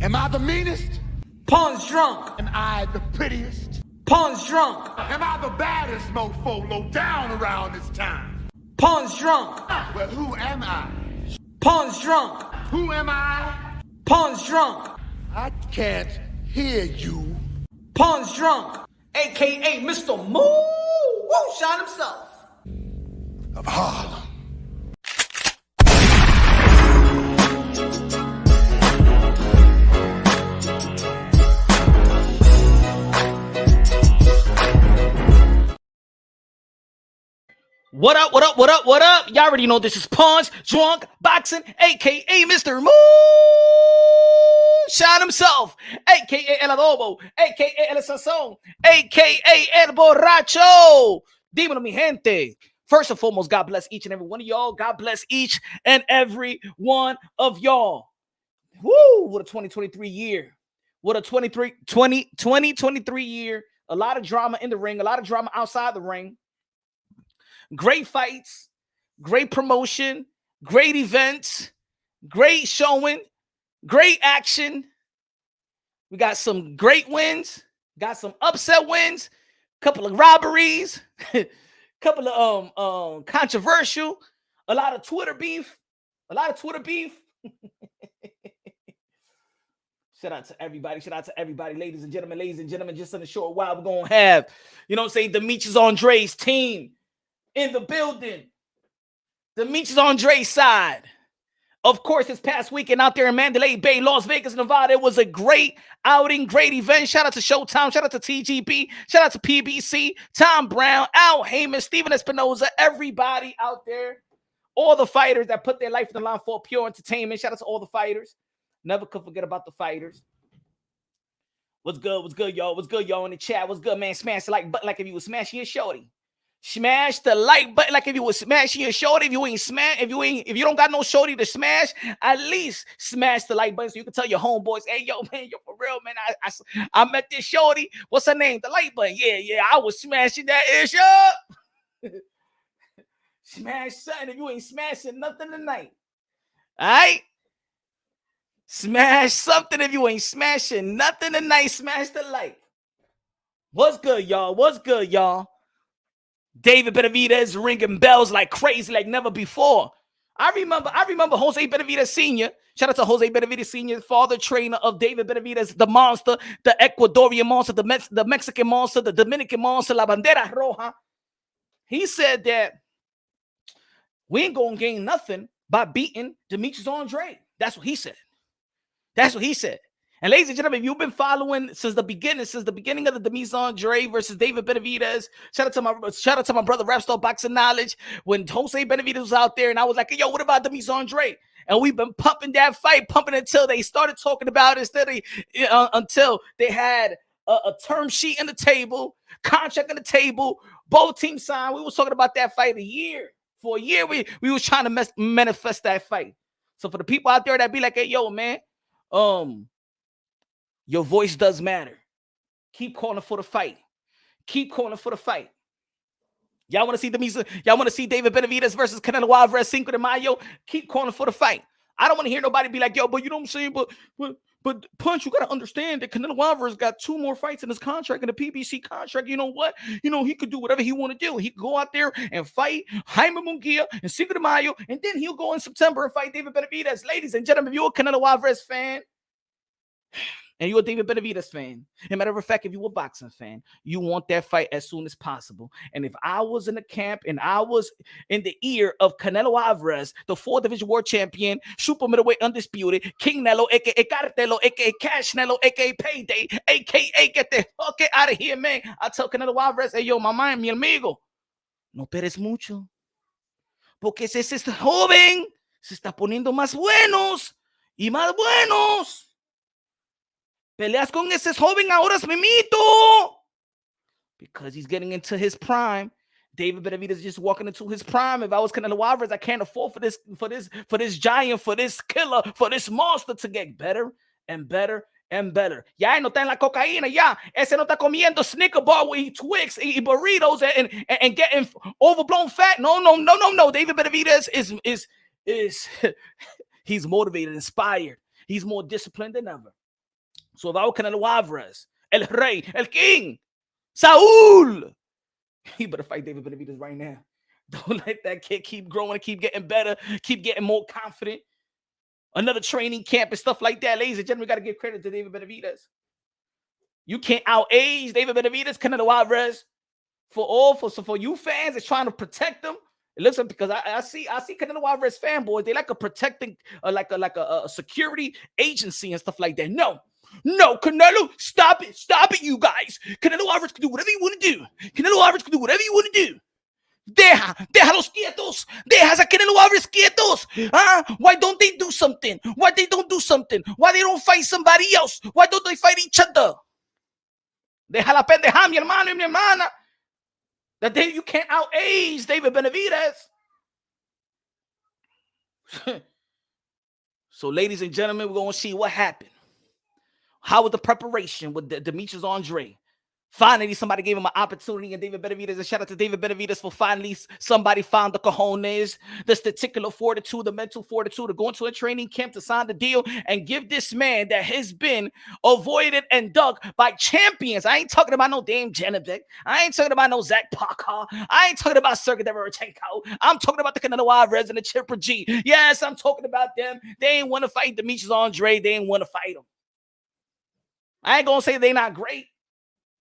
Am I the meanest? Pawn's drunk. Am I the prettiest? Pawn's drunk. Am I the baddest mofo low down around this town? Pawn's drunk. Well, who am I? Pawn's drunk. Who am I? Pawn's drunk. I can't hear you. Pawn's drunk. AKA Mr. Moonshine himself. Of Harlem. What up, what up, what up, what up? Y'all already know this is Pawn's Drunk Boxing, a.k.a. Mr. Moonshine himself, a.k.a. El Adobo, a.k.a. El Sazón, a.k.a. El Borracho. Dímelo, mi gente. First and foremost, God bless each and every one of y'all. God bless each and every one of y'all. Woo, what a 2023 year. What a 2023 year. A lot of drama in the ring, a lot of drama outside the ring. Great fights, great promotion, great events, great showing, great action. We got some great wins, got some upset wins, couple of robberies, couple of controversial, a lot of Twitter beef. Shout out to everybody, ladies and gentlemen, just in a short while we're going to have, Demetrius Andrade's team in the building. Demetrius Andrade's side. Of course, this past weekend out there in Mandalay Bay, Las Vegas, Nevada, it was a great outing, great event. Shout out to Showtime, shout out to TGB, shout out to PBC, Tom Brown, Al Heyman, Steven Espinoza, everybody out there. All the fighters that put their life in the line for pure entertainment. Shout out to all the fighters. Never could forget about the fighters. What's good, y'all? What's good, y'all, in the chat? What's good, man? Smash the like button like if you was smashing your shorty. Smash the like button like if you was smashing your shorty. If you don't got no shorty to smash, at least smash the like button so you can tell your homeboys, hey, yo, man, yo, for real, man, I met this shorty. What's her name? The like button. Yeah, I was smashing that ish up. Smash something if you ain't smashing nothing tonight. All right? Smash something if you ain't smashing nothing tonight. Smash the like. What's good, y'all? David Benavidez ringing bells like crazy, like never before. I remember Jose Benavidez Sr. Shout out to Jose Benavidez Sr., father trainer of David Benavidez, the monster, the Ecuadorian monster, the Mexican monster, the Dominican monster, La Bandera Roja. He said that we ain't gonna gain nothing by beating Demetrius Andrade. That's what he said. And ladies and gentlemen, if you've been following since the beginning of the Demetrius Andrade versus David Benavidez, shout out to my brother Rapstar Boxing Knowledge, when Jose Benavidez was out there and I was like, yo, what about Demetrius Andrade? And we've been pumping that fight, until they started talking about it, until they had a term sheet on the table, contract on the table, both teams signed. We was talking about that fight for a year. We was trying to manifest that fight. So for the people out there that be like, hey, yo, man, your voice does matter. Keep calling for the fight. Y'all want to see David Benavidez versus Canelo Alvarez Cinco de Mayo? Keep calling for the fight. I don't want to hear nobody be like, yo, but you know what I'm saying? But Punch, you got to understand that Canelo Alvarez got 2 more fights in his contract, in the PBC contract. You know what? He could do whatever he want to do. He could go out there and fight Jaime Munguia and Cinco de Mayo, and then he'll go in September and fight David Benavidez. Ladies and gentlemen, if you're a Canelo Alvarez fan, and you're a David Benavidez fan, as a matter of fact, if you're a boxing fan, you want that fight as soon as possible. And if I was in the camp and I was in the ear of Canelo Alvarez, the 4th division world champion, super middleweight undisputed, King Nelo, a.k.a. Cartelo, a.k.a. Cash Nelo, a.k.a. Payday, a.k.a. get the fuck out of here, man. I tell Canelo Alvarez, hey, yo, mamá, mi amigo, no esperes mucho. Porque ese joven se está poniendo más buenos y más buenos. Peleas con ese joven ahora es mimito. Because he's getting into his prime. David Benavidez is just walking into his prime. If I was Canelo Alvarez, I can't afford for this giant, for this killer, for this monster to get better and better and better. Ya no está en la cocaína, ya. Ese no está comiendo Snicker bar with Twix y burritos and getting overblown fat. No. David Benavidez is he's motivated, inspired. He's more disciplined than ever. So if I were Canelo Alvarez, El Rey, El King, Saul, he better fight David Benavidez right now. Don't let that kid keep growing, keep getting better, keep getting more confident. Another training camp and stuff like that. Ladies and gentlemen, we got to give credit to David Benavidez. You can't outage David Benavidez, Canelo Alvarez. For you fans that's trying to protect them, it looks like, because I see Canelo Alvarez fanboys, they like a protecting, like a security agency and stuff like that. No, Canelo, stop it, you guys. Canelo Alvarez can do whatever you want to do. Canelo Alvarez can do whatever you want to do. Déjalos quietos. Dejas a Canelo Alvarez quietos. Why don't they do something? Why they don't do something? Why they don't fight somebody else? Why don't they fight each other? Deja la pendeja, mi hermano y mi hermana. That you can't outage David Benavidez. So, ladies and gentlemen, we're going to see what happened. How was the preparation with Demetrius Andrade? Finally, somebody gave him an opportunity, and David Benavidez, and shout out to David Benavidez for finally somebody found the cojones, the statistical fortitude, the mental fortitude to go into a training camp to sign the deal and give this man that has been avoided and dug by champions. I ain't talking about no damn Genovic. I ain't talking about no Zach Parker. I ain't talking about Sergey Derevchenko. I'm talking about the Canelo Alvarez and the Triple G. Yes, I'm talking about them. They ain't want to fight Demetrius Andrade. They ain't want to fight him. I ain't going to say they not great.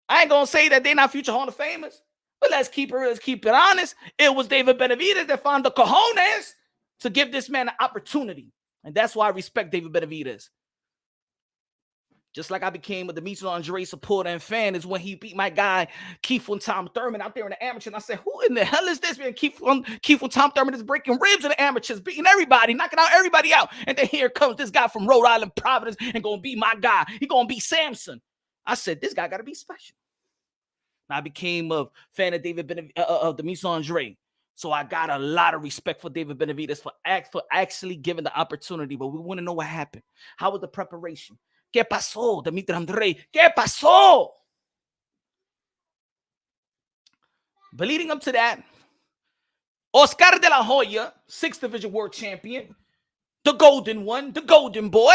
I ain't going to say that they're not future Hall of Famers, but let's keep it honest. It was David Benavidez that found the cojones to give this man an opportunity. And that's why I respect David Benavidez. Just like I became a Demetrius Andrade supporter and fan is when he beat my guy, Keith and Tom Thurman, out there in the amateur. And I said, who in the hell is this, man? Keith and Tom Thurman is breaking ribs in the amateurs, beating everybody, knocking out everybody out. And then here comes this guy from Rhode Island, Providence, and going to be my guy. He going to be Samson. I said, this guy got to be special. I became a fan of Demetrius Andrade. So I got a lot of respect for David Benavidez for actually giving the opportunity. But we want to know what happened. How was the preparation? ¿Qué pasó, Demetrius Andrade? ¿Qué pasó? But leading up to that, Oscar De La Hoya, 6th Division World Champion, the golden one, the golden boy.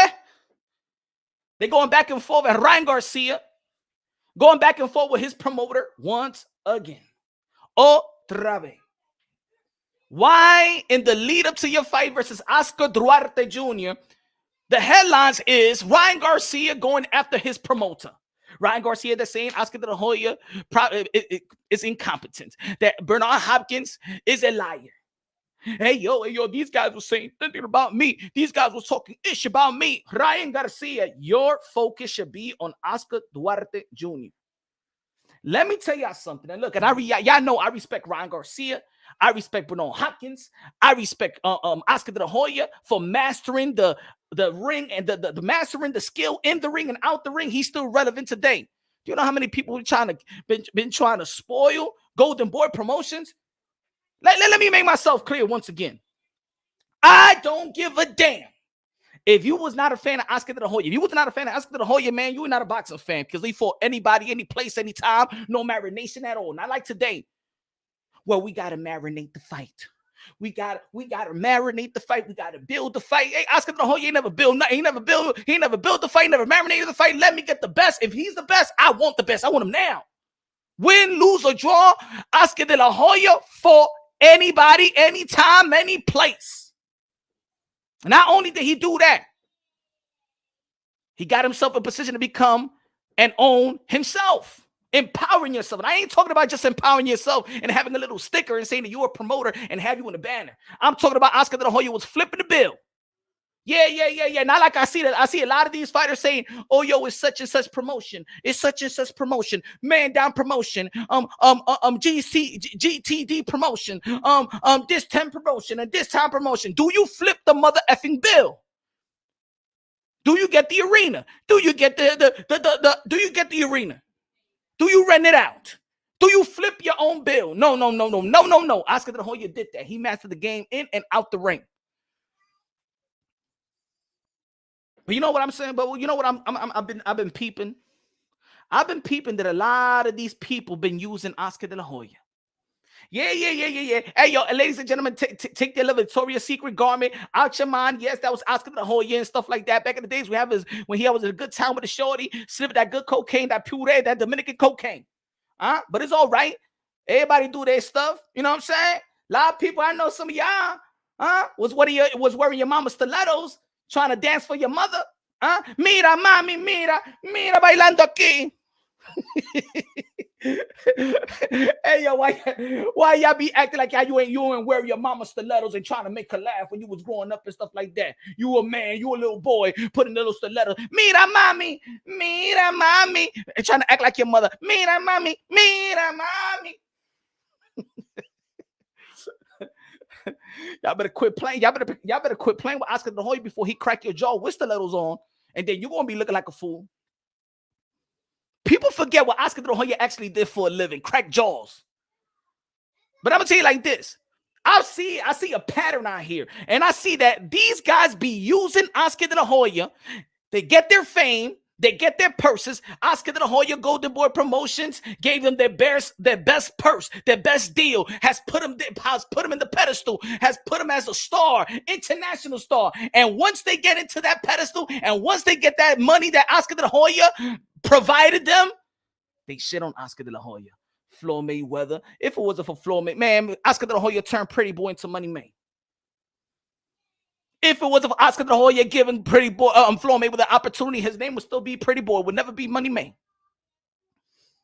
They're going back and forth with Ryan Garcia. Going back and forth with his promoter once again. Otra vez. Why in the lead up to your fight versus Oscar Duarte Jr., the headlines is Ryan Garcia going after his promoter. Ryan Garcia, they're saying Oscar De La Hoya is incompetent. That Bernard Hopkins is a liar. Hey, yo, these guys were saying something about me. These guys were talking ish about me. Ryan Garcia, your focus should be on Oscar Duarte Jr. Let me tell y'all something. And look, and y'all know I respect Ryan Garcia. I respect Bernard Hopkins. I respect Oscar De La Hoya for mastering the ring and the mastering the skill in the ring and out the ring. He's still relevant today. Do you know how many people been trying to spoil Golden Boy Promotions? Let me make myself clear once again. I don't give a damn. If you was not a fan of Oscar De La Hoya, if you was not a fan of Oscar De La Hoya, man, you were not a boxing fan because he fought anybody, any place, anytime, no marination at all. Not like today. Well, we got to marinate the fight. We got to marinate the fight. We got to build the fight. Hey, Oscar De La Hoya ain't never built nothing. He never built the fight, never marinated the fight. Let me get the best. If he's the best, I want the best. I want him now. Win, lose, or draw, Oscar De La Hoya fought anybody, anytime, any place. Not only did he do that, he got himself in a position to become and own himself. Empowering yourself. And I ain't talking about just empowering yourself and having a little sticker and saying that you're a promoter and have you in a banner. I'm talking about Oscar De La Hoya was flipping the bill. Yeah. Not like I see that. I see a lot of these fighters saying, oh, yo, it's such and such promotion. It's such and such promotion. Man down promotion. GTD promotion. This 10 promotion and this time promotion. Do you flip the mother effing bill? Do you get the arena? Do you get do you get the arena? Do you rent it out? Do you flip your own bill? No. Oscar De La Hoya did that. He mastered the game in and out the ring. But you know what I'm saying? But you know what I've been peeping. I've been peeping that a lot of these people been using Oscar De La Hoya. Yeah. Hey, yo, ladies and gentlemen, take their little Victoria's Secret garment out your mind. Yes, that was Oscar De La Hoya and stuff like that. Back in the days, when he was in a good time with the shorty, slipping that good cocaine, that puree, that Dominican cocaine. But it's all right. Everybody do their stuff. You know what I'm saying? A lot of people, I know some of y'all, was wearing your mama's stilettos, trying to dance for your mother. Mira, mami, mira bailando aquí. Hey, yo, why y'all be acting like you ain't wear your mama's stilettos and trying to make her laugh when you was growing up and stuff like that? You a man, you a little boy, putting little stilettos. Mira, mami, and trying to act like your mother. Mira, mami. Y'all better quit playing. Y'all better quit playing with Oscar De La Hoya before he crack your jaw with stilettos on, and then you're gonna be looking like a fool. People forget what Oscar De La Hoya actually did for a living, crack jaws. But I'm gonna tell you like this. I see a pattern out here, and I see that these guys be using Oscar De La Hoya. They get their fame, they get their purses. Oscar De La Hoya Golden Boy Promotions gave them their best purse, their best deal, has put them in the pedestal, has put them as a star, international star. And once they get into that pedestal, and once they get that money that Oscar De La Hoya provided them, they shit on Oscar De La Hoya. Floyd Mayweather. If it wasn't for Floyd Mayweather, man, Oscar De La Hoya turned Pretty Boy into Money Man. If it wasn't for Oscar De La Hoya giving Pretty Boy, Floyd Mayweather the opportunity, his name would still be Pretty Boy, would never be Money Man.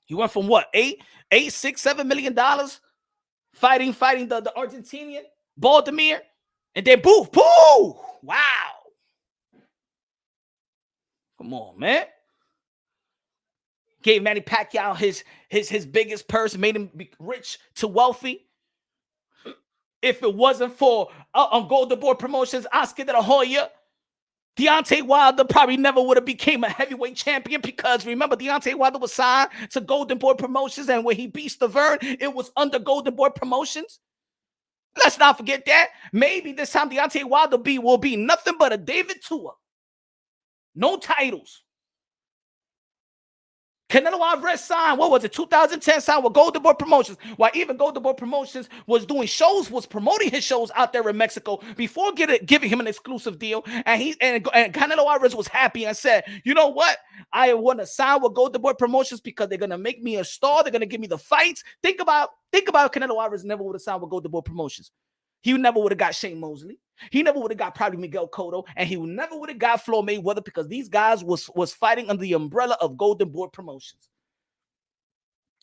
He went from what, $7 million fighting the Argentinian Baltimore, and then boo, wow. Come on, man. Gave Manny Pacquiao his biggest purse, made him be rich to wealthy. If it wasn't for Golden Boy Promotions, Oscar De La Hoya, Deontay Wilder probably never would have became a heavyweight champion, because remember, Deontay Wilder was signed to Golden Boy Promotions, and when he beat Stavern, it was under Golden Boy Promotions. Let's not forget that. Maybe this time Deontay Wilder will be nothing but a David Tua. No titles. Canelo Alvarez signed, what was it, 2010, signed with Golden Boy Promotions, while even Golden Boy Promotions was doing shows, was promoting his shows out there in Mexico before giving him an exclusive deal. And Canelo Alvarez was happy and said, you know what, I want to sign with Golden Boy Promotions because they're going to make me a star. They're going to give me the fights. Think about Canelo Alvarez never would have signed with Golden Boy Promotions. He never would have got Shane Mosley. He never would have got probably Miguel Cotto, and he never would have got Floyd Mayweather, because these guys was fighting under the umbrella of Golden Boy Promotions.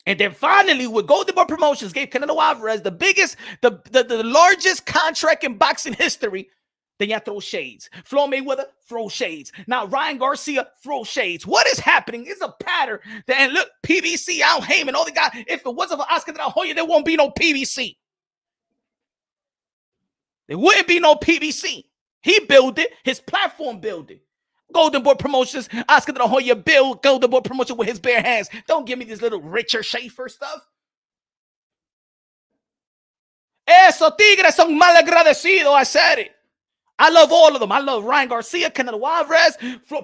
And then finally, with Golden Boy Promotions, gave Canelo Alvarez the largest contract in boxing history. Then y'all throw shades. Floyd Mayweather, throw shades. Now Ryan Garcia, throw shades. What is happening? It's a pattern. And look, PBC, Al Heyman, all the guys. If it wasn't for Oscar De La Hoya, there won't be no PBC. There wouldn't be no PBC. He built it. His platform built it. Golden Boy Promotions, Oscar De La Hoya built Golden Boy Promotions with his bare hands. Don't give me this little Richard Schaefer stuff. Esos tigres son malagradecidos. I said it. I love all of them. I love Ryan Garcia, Canelo Alvarez,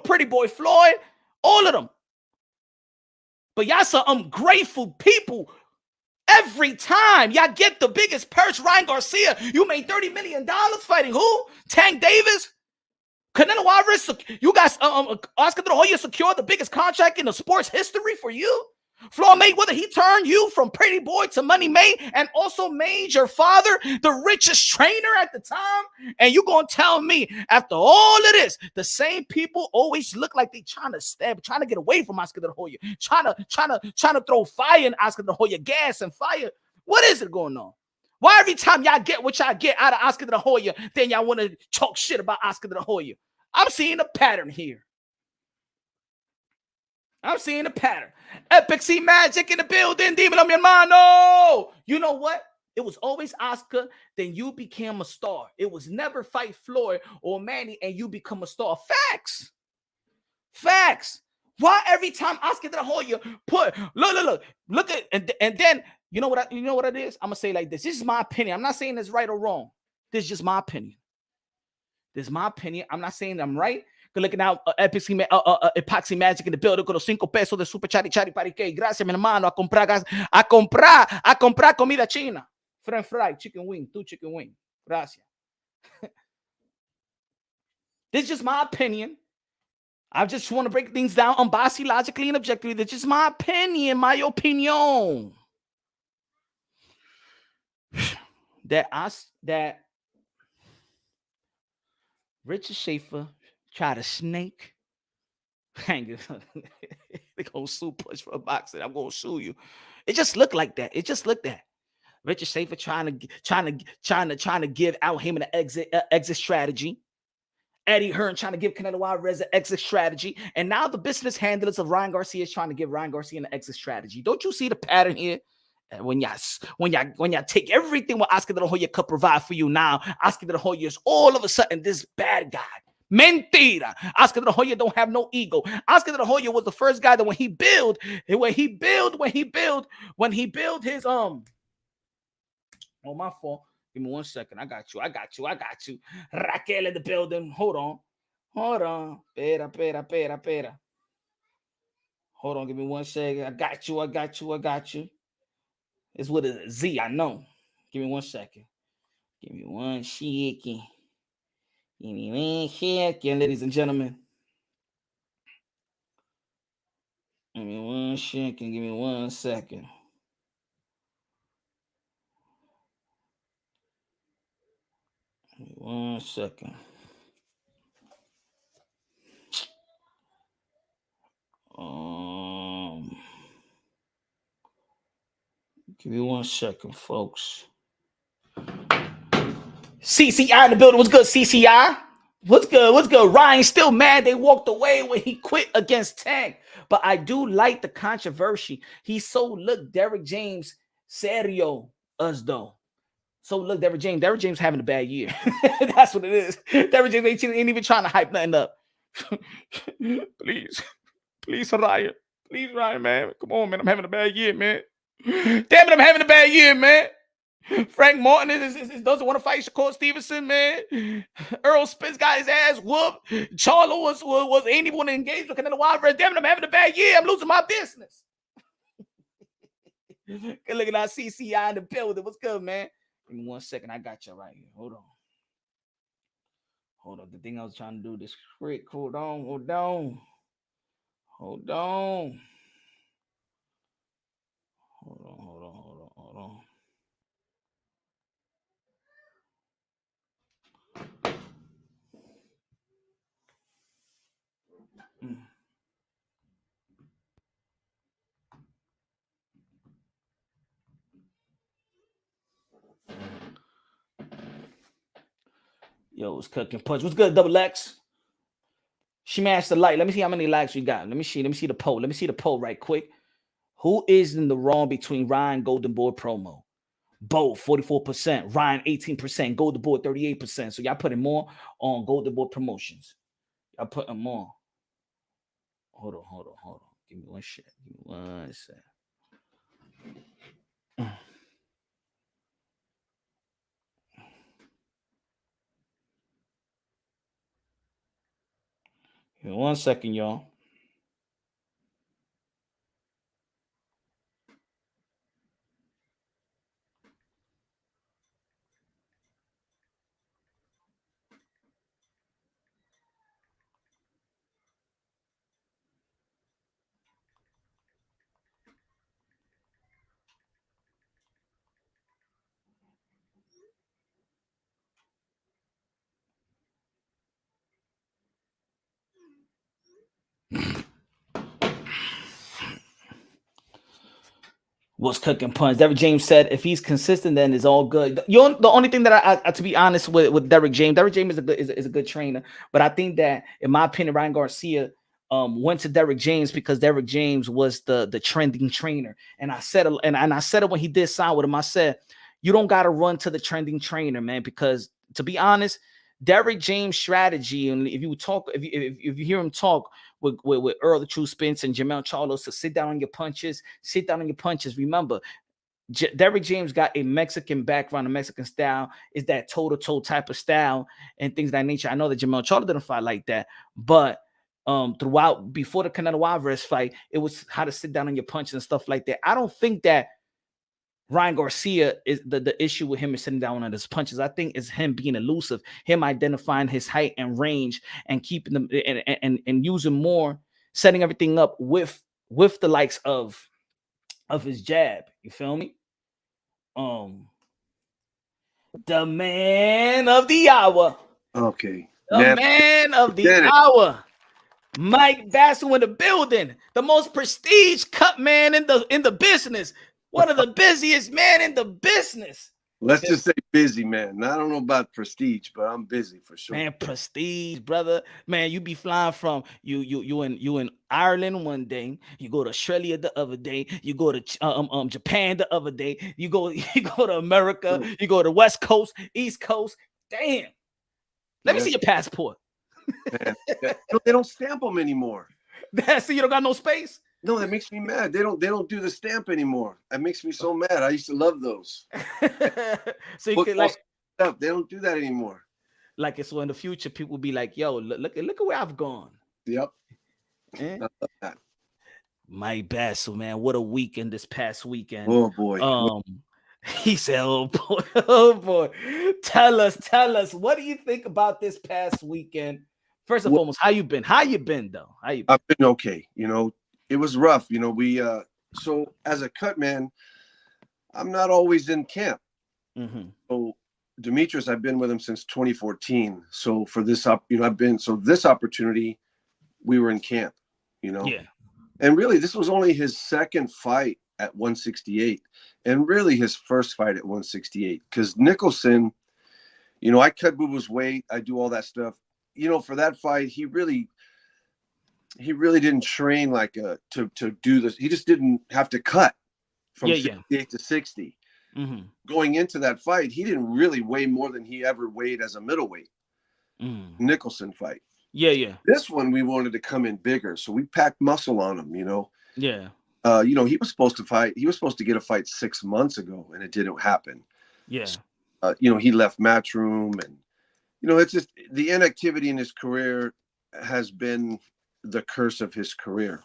Pretty Boy Floyd, all of them. But y'all some ungrateful people. Every time y'all get the biggest purse, Ryan Garcia, you made $30 million fighting who? Tank Davis? Canelo Alvarez, you guys, Oscar De La Hoya secured the biggest contract in the sports history for you? Floyd Mayweather, he turned you from Pretty Boy to Money Man, and also made your father the richest trainer at the time. And you gonna tell me, after all of this, the same people always look like they trying to get away from Oscar De La Hoya, trying to throw fire in Oscar De La Hoya, gas and fire. What is it going on? Why every time y'all get what y'all get out of Oscar De La Hoya, then y'all want to talk shit about Oscar De La Hoya? I'm seeing a pattern here. I'm seeing a pattern. Epic C Magic in the building. Dímelo, mi hermano. You know what? It was always Oscar, then you became a star. It was never fight Floyd or Manny and you become a star. Facts. Why every time Oscar De La Hoya look at, and then you know what it is? I'm gonna say like this. This is my opinion. I'm not saying it's right or wrong. This is just my opinion. I'm not saying I'm right. Good looking out, Epoxy Magic in the building con los 5 pesos de super chari parique. Gracias, mi hermano, a comprar comida china. French fry, chicken wing, 2 chicken wing. Gracias. This is just my opinion. I just want to break things down unbiasedly, logically, and objectively. That's just my opinion, my opinion. That Richard Schaefer tried to snake. They gonna sue Push for a boxing. I'm gonna sue you. It just looked like that. It just looked that. Richard Schaefer trying to give Al Heyman an exit strategy. Eddie Hearn trying to give Canelo Alvarez an exit strategy. And now the business handlers of Ryan Garcia is trying to give Ryan Garcia an exit strategy. Don't you see the pattern here? When y'all take everything what Oscar De La Hoya could provide for you now, Oscar De La Hoya is all of a sudden this bad guy. Mentira. Oscar De La Hoya don't have no ego. Oscar De La Hoya was the first guy that when he build his oh, my fault. Give me 1 second. I got you. Raquel in the building. Hold on. Pera. Hold on. Give me 1 second. I got you. It's with a Z. I know. Give me 1 second. Give me 1 second. Ladies and gentlemen. Give me 1 second. Give me 1 second. Give me 1 second. Give me 1 second, folks. CCI in the building. What's good, CCI? What's good? Ryan still mad they walked away when he quit against Tank. But I do like the controversy. He look Derrick James serio us though. So look, Derrick James having a bad year. That's what it is. Derrick James ain't even trying to hype nothing up. Please, Ryan. Please, Ryan, man. Come on, man. I'm having a bad year, man. Damn it, I'm having a bad year, man. Frank Martin doesn't want to fight Shakur Stevenson, man. Earl Spence got his ass whooped. Charlo ain't even want to engage with Canelo Alvarez. Damn it, I'm having a bad year. I'm losing my business. Good looking at CCI in the building. What's good, man? Give me 1 second. I got you right here. Hold on. The thing I was trying to do this quick. Hold on. Yo, it's Cooking Punch. What's good, Double X? She matched the light. Let me see how many likes we got. Let me see the poll. Let me see the poll right quick. Who is in the wrong between Ryan Golden Boy promo? Both 44%, Ryan 18%, Golden Boy 38%. So y'all putting more on Golden Boy Promotions. Y'all putting more. Hold on. Give me 1 second. Give me 1 second. Give me 1 second, y'all. What's Cooking Punch? Derrick James said, if he's consistent, then it's all good. The only thing that I to be honest with Derrick James is a good trainer. But I think that, in my opinion, Ryan Garcia went to Derrick James because Derrick James was the trending trainer. And I said it when he did sign with him. I said, you don't got to run to the trending trainer, man, because to be honest, Derrick James' strategy, and if you hear him talk with Earl the True Spence and Jermell Charlo, to sit down on your punches. Remember, Derrick James got a Mexican background, a Mexican style, is that toe-to-toe type of style and things of that nature. I know that Jermell Charlo didn't fight like that, but before the Canelo Alvarez fight, it was how to sit down on your punches and stuff like that. I don't think that Ryan Garcia is the issue with him is sitting down on his punches. I think it's him being elusive, him identifying his height and range and keeping them and using more, setting everything up with the likes of his jab. You feel me? The man of the hour. Okay. The man of the hour. Mike Bazzell in the building. The most prestige cut man in the business. One of the busiest man in the business. Let's just say busy, man. I don't know about prestige, but I'm busy for sure. Man, prestige, brother. Man, you be flying from you in Ireland one day. You go to Australia the other day. You go to Japan the other day. You go to America. You go to West Coast, East Coast. Damn. Let me see your passport. Man, they don't stamp them anymore. So you don't got no space? No, that makes me mad. They don't do the stamp anymore. That makes me so mad. I used to love those. So you can like they don't do that anymore. Like so in the future, people will be like, yo, look at where I've gone. Yep. I love that. Mike Bazzell, man, what a weekend this past weekend. Oh boy. He said, oh boy. Tell us, what do you think about this past weekend? First and foremost, how you been? How you been though? I've been okay. It was rough. We so as a cut man, I'm not always in camp. Mm-hmm. So Demetrius, I've been with him since 2014. So for this this opportunity, we were in camp, Yeah. And really this was only his second fight at 168 and really his first fight at 168 because Nicholson, I cut Boo-Boo's weight. I do all that stuff. For that fight, he really didn't train like to do this. He just didn't have to cut from 68 to 60. Mm-hmm. Going into that fight, he didn't really weigh more than he ever weighed as a middleweight. Nicholson fight. Yeah. This one we wanted to come in bigger, so we packed muscle on him. Yeah. He was supposed to fight. He was supposed to get a fight 6 months ago, and it didn't happen. Yeah. So, he left Matchroom, and it's just the inactivity in his career has been the curse of his career.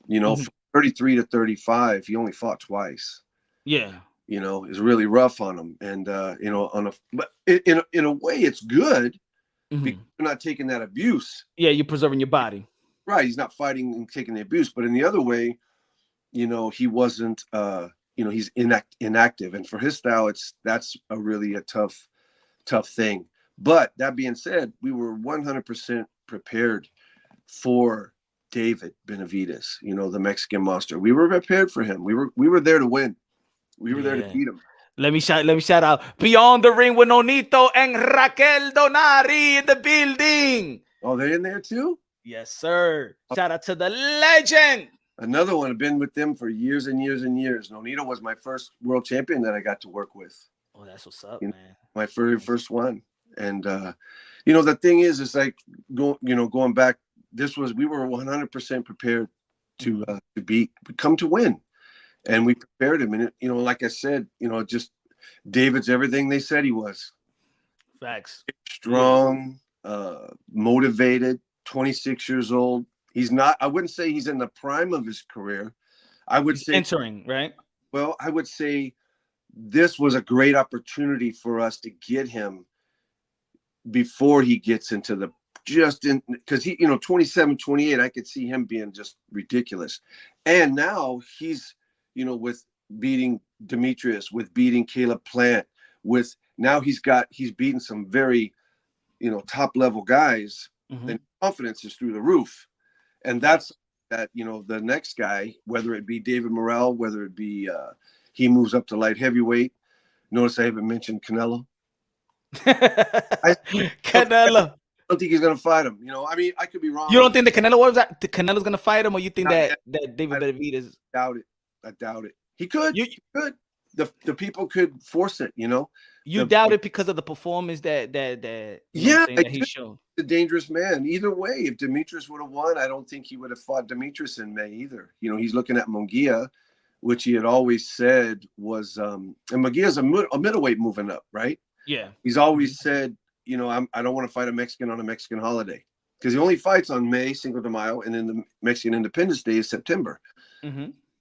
From 33 to 35, he only fought twice. Yeah. It's really rough on him, and but in a way, it's good because you're not taking that abuse. Yeah, you're preserving your body. Right, he's not fighting and taking the abuse, but in the other way, he wasn't. He's inactive, and for his style, that's a tough thing. But that being said, we were 100% prepared for David Benavidez, the Mexican monster. We were prepared for him. We were there to win. We were there to beat him. Let me shout out Beyond the Ring with Nonito and Raquel Donari in the building. Oh, they're in there too? Yes, sir. Shout out to the legend. Another one. I've been with them for years and years and years. Nonito was my first world champion that I got to work with. Oh, that's what's up, man. My very first one. And the thing is like going back, we were 100% prepared to come to win. And we prepared him. And, like I said, just David's everything they said he was. Facts. Strong, motivated, 26 years old. He's not, I wouldn't say he's in the prime of his career. He's entering, right? Well, I would say this was a great opportunity for us to get him before he gets into because he, 27, 28, I could see him being just ridiculous. And now he's, with beating Demetrius, with beating Caleb Plant, he's beaten some very, top level guys, and confidence is through the roof. And that's that, the next guy, whether it be David Morrell, whether it be he moves up to light heavyweight. Notice I haven't mentioned Canelo. Canelo. I don't think he's gonna fight him. I could be wrong. You don't think Canelo's gonna fight him, or you think that David Benavidez? I doubt it. He could. He could. The people could force it. You doubt it because of the performance that he showed. The dangerous man. Either way, if Demetrius would have won, I don't think he would have fought Demetrius in May either. He's looking at Munguia, which he had always said was, and Munguia's a middleweight moving up, right? Yeah. He's always said, I don't want to fight a Mexican on a Mexican holiday because he only fights on May, Cinco de Mayo, and then the Mexican Independence Day is September.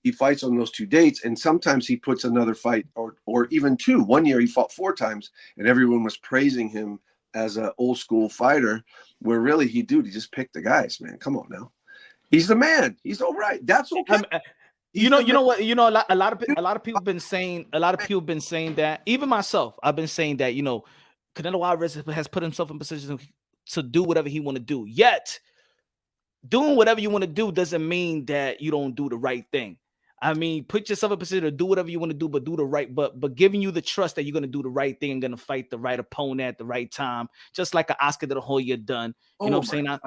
he fights on those 2 dates, and sometimes he puts another fight or even 2. One year he fought 4 times, and everyone was praising him as an old school fighter, where really he just picked the guys, man. Come on now. He's the man. He's all right. That's okay. You know what? A lot of people been saying that. Even myself, I've been saying that. Canelo Alvarez has put himself in position to do whatever he want to do. Yet, doing whatever you want to do doesn't mean that you don't do the right thing. I mean, put yourself in a position to do whatever you want to do, but do the right. But giving you the trust that you're going to do the right thing and going to fight the right opponent at the right time, just like an Oscar De La Hoya done. You know what I'm saying?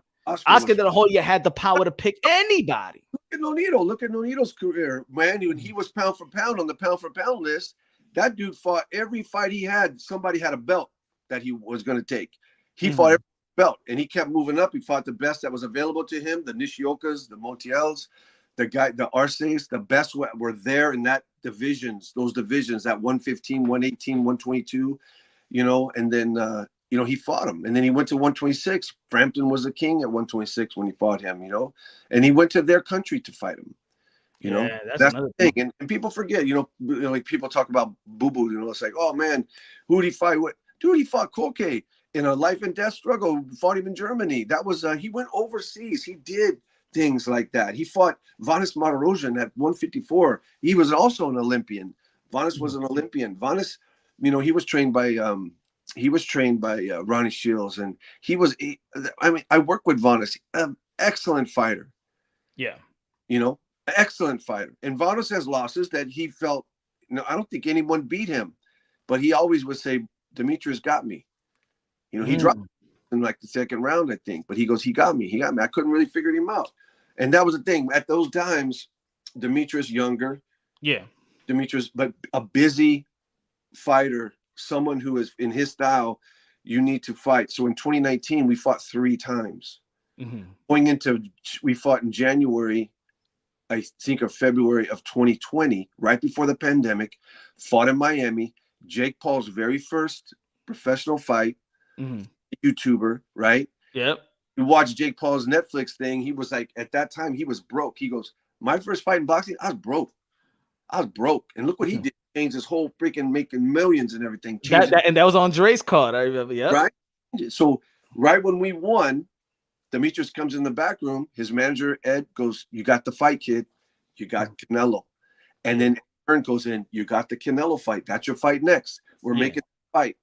Oscar De La Hoya had the power to pick anybody. Look at Nonito's career, man. When he was pound for pound on the pound for pound list, that dude fought every fight he had. Somebody had a belt that he was going to take. He fought every belt, and he kept moving up. He fought the best that was available to him, the Nishiokas, the Montiels, the Arces, the best were there in those divisions, that 115, 118, 122, and then, he fought him. And then he went to 126. Frampton was the king at 126 when he fought him, and he went to their country to fight him. That's the thing. And people forget, like people talk about Boo Boo, it's like, oh man, who did he fight with? Dude, he fought Koke in a life and death struggle, fought him in Germany. That was, he went overseas. He did things like that. He fought Vanes Martirosyan at 154. He was also an Olympian. Vanes was an Olympian. Vanes, he was trained by Ronnie Shields, and I work with Vanes, excellent fighter. Yeah. Excellent fighter. And Vanes has losses that he felt, I don't think anyone beat him, but he always would say, Demetrius got me. He dropped in like the second round, I think, but he goes, he got me. I couldn't really figure him out. And that was the thing. At those times, Demetrius younger. Yeah. Demetrius, but a busy fighter, someone who is in his style, you need to fight. So in 2019, we fought 3 times. We fought in January, I think, or February of 2020, right before the pandemic, fought in Miami. Jake Paul's very first professional fight, YouTuber, right? Yep. You watch Jake Paul's Netflix thing. He was like, at that time, he was broke. He goes, my first fight in boxing, I was broke. And look what he did. Changed his whole freaking making millions and everything. And that was on Dre's card, I remember. Yeah. Right. So right when we won, Demetrius comes in the back room. His manager, Ed, goes, you got the fight, kid. You got Canelo. And then Aaron goes in, you got the Canelo fight. That's your fight next. We're making the fight.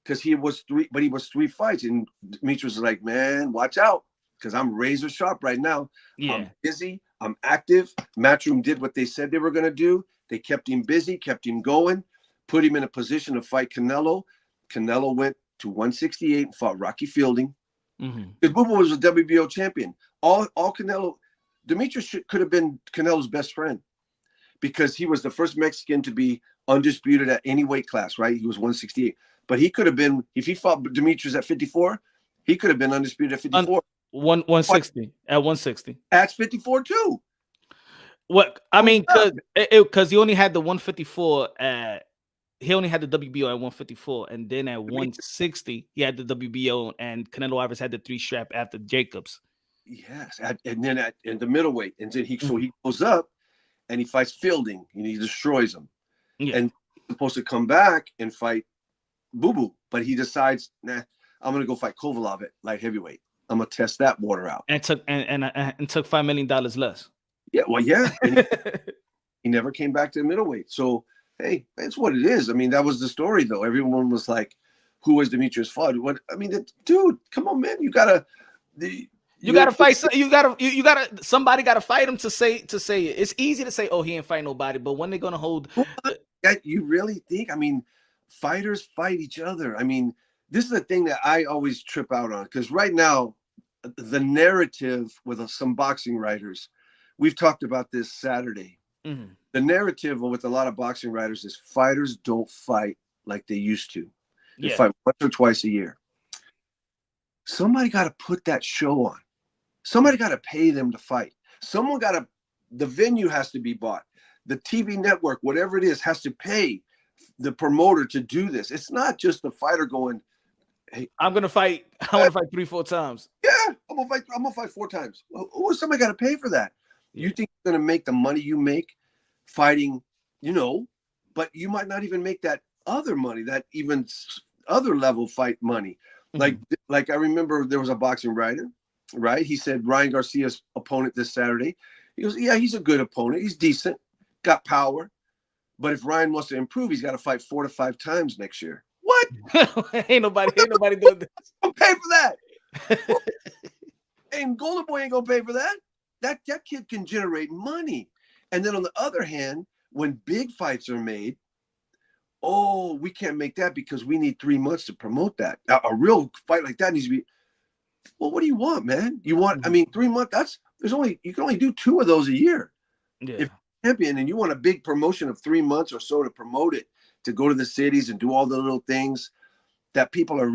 Because he was 3 fights. And Demetrius was like, man, watch out. Because I'm razor sharp right now. Yeah. I'm busy. I'm active. Matchroom did what they said they were going to do. They kept him busy, kept him going, put him in a position to fight Canelo. Canelo went to 168 and fought Rocky Fielding. Because Boo Boo was a WBO champion. All Canelo, Demetrius could have been Canelo's best friend because he was the first Mexican to be undisputed at any weight class, right? He was 168. But he could have been, if he fought Demetrius at 54, he could have been undisputed at 54. 160 at 160. At 54 too. What I mean, because he only had the 154 he only had the WBO at 154, and then at 160 he had the WBO, and Canelo Alvarez had the 3 strap after Jacobs. Yes, and then in the middleweight, and then he goes up and he fights Fielding and he destroys him. Yeah. And he's supposed to come back and fight Boo Boo, but he decides, nah, I'm gonna go fight Kovalov at light heavyweight. I'm gonna test that water out. And took $5 million less. Yeah, well, yeah. He never came back to the middleweight. So, hey, that's what it is. I mean, that was the story, though. Everyone was like, "Who was Demetrius fought?" What? I mean, dude, come on, man. You gotta fight. Somebody gotta fight him to say it. It's easy to say, "Oh, he ain't fight nobody," but when they're gonna hold? You really think? I mean, fighters fight each other. I mean, this is the thing that I always trip out on because right now, the narrative with some boxing writers. We've talked about this Saturday. The narrative with a lot of boxing writers is fighters don't fight like they used to. They fight once or twice a year. Somebody got to put that show on. Somebody got to pay them to fight. The venue has to be bought. The TV network, whatever it is, has to pay the promoter to do this. It's not just the fighter going, hey, I want to fight 3-4 times. Yeah, I'm gonna fight 4 times. Well, somebody got to pay for that. You think you're going to make the money you make fighting, but you might not even make that other money, that even other level fight money. Like I remember there was a boxing writer, right? He said Ryan Garcia's opponent this Saturday. He goes, yeah, he's a good opponent. He's decent, got power. But if Ryan wants to improve, he's got to fight 4 to 5 times next year. What? ain't nobody doing this. I'll pay for that. And Golden Boy ain't gonna pay for that. That kid can generate money. And then on the other hand, when big fights are made, oh, we can't make that because we need 3 months to promote that. A real fight like that needs to be. Well, what do you want, man? You want? I mean, 3 months. You can only do 2 of those a year. Yeah. If you're champion and you want a big promotion of 3 months or so to promote it, to go to the cities and do all the little things that people are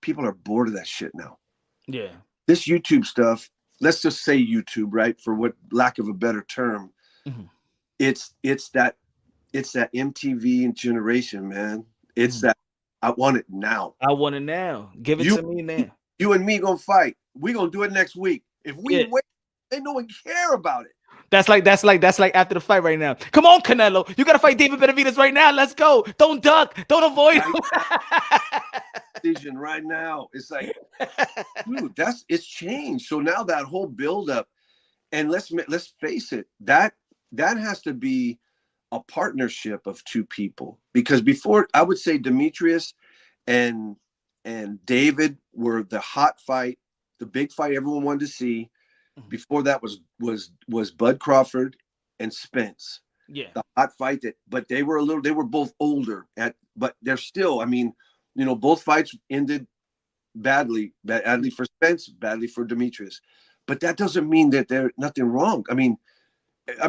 people are bored of that shit now. Yeah. This YouTube stuff, let's just say YouTube, right? For what lack of a better term, it's that MTV generation, man. It's that I want it now. I want it now. Give it to me now. You and me gonna fight. We gonna do it next week. If we wait, ain't no one care about it. That's like after the fight right now. Come on, Canelo. You gotta fight David Benavidez right now. Let's go. Don't duck. Don't avoid. Decision right now. It's like, dude, it's changed. So now that whole buildup, and let's face it, that has to be a partnership of 2 people. Because before, I would say Demetrius and David were the hot fight, the big fight everyone wanted to see. Before that was Bud Crawford and Spence. Yeah. The hot fight but they were both older but they're still, I mean, both fights ended badly for Spence, badly for Demetrius. But that doesn't mean that there's nothing wrong. I mean,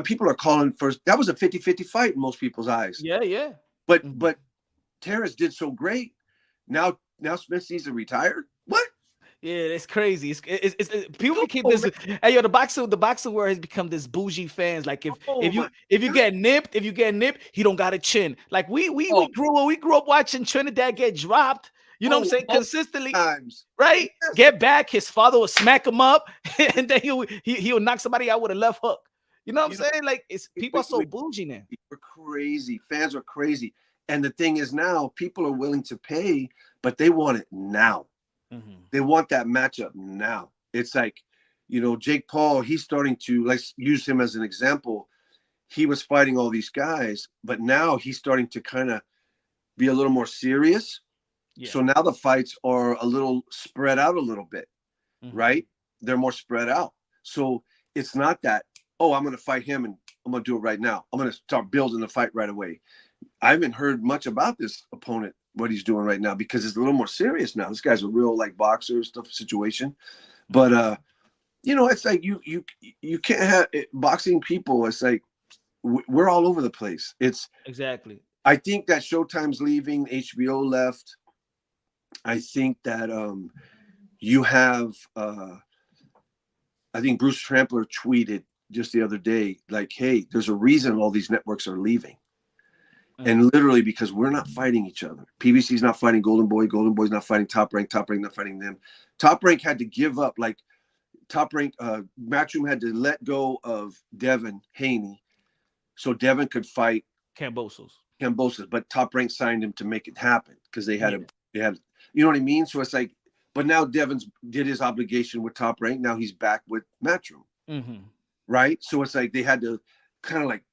people are calling that was a 50-50 fight in most people's eyes. Yeah, yeah. But Terrence did so great. Now Spence needs to retire. What? Yeah, it's crazy. It's people keep this. Hey, yo, the boxing world has become this bougie fans. Like if you get nipped, he don't got a chin. Like we grew up watching Trinidad get dropped. You know what I'm saying? Consistently, right? Yes. Get back. His father will smack him up, and then he'll knock somebody out with a left hook. You know what I'm saying? Like people are so bougie now. We're crazy. Fans are crazy. And the thing is now, people are willing to pay, but they want it now. They want that matchup now. It's like, Jake Paul, he's starting to, let's use him as an example. He was fighting all these guys, but now he's starting to kind of be a little more serious. Yeah. So now the fights are a little spread out a little bit, right? They're more spread out. So it's not that, oh, I'm going to fight him and I'm going to do it right now. I'm going to start building the fight right away. I haven't heard much about this opponent, what he's doing right now, because it's a little more serious now. This guy's a real boxer stuff situation. But it's like you can't have boxing people. It's like we're all over the place. It's exactly. I think that Showtime's leaving, HBO left. I think that you have I think Bruce Trampler tweeted just the other day, like, hey, there's a reason all these networks are leaving. And literally because we're not fighting each other. PBC's not fighting Golden Boy. Golden Boy's not fighting Top Rank. Top Rank not fighting them. Top Rank had to give up. Like Top Rank, Matchroom had to let go of Devin Haney so Devin could fight Kambosos. But Top Rank signed him to make it happen because they had you know what I mean? So it's like, but now Devin's did his obligation with Top Rank. Now he's back with Matchroom. Right? So it's like they had to kind of like,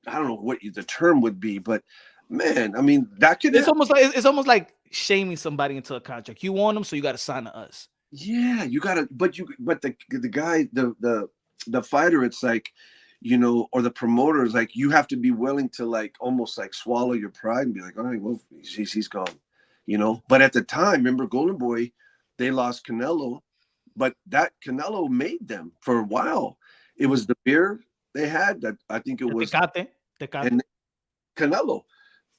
I don't know what the term would be, but man, I mean, that could. It's almost like shaming somebody into a contract. You want them, so you got to sign to us. Yeah, you got to. But the guy, the fighter, it's like, or the promoter is like, you have to be willing to like almost like swallow your pride and be like, all right, well, he's gone, But at the time, remember Golden Boy, they lost Canelo, but that Canelo made them for a while. It was the beer they had that I think it was. And Canelo,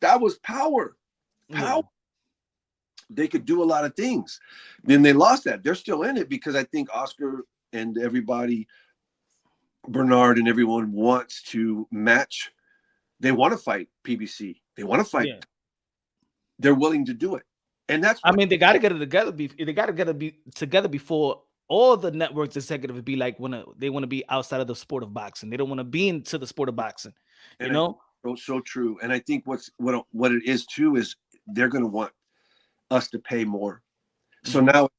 that was power. Yeah. They could do a lot of things. Then they lost that. They're still in it because I think Oscar and everybody, Bernard and everyone wants to match. They want to fight PBC. They want to fight. Yeah. They're willing to do it, and that's. I mean, they got to get it together. They got to get it together before all the networks executives be like they want to be outside of the sport of boxing. They don't want to be into the sport of boxing. You know, so true. And I think what it is too is they're going to want us to pay more. So now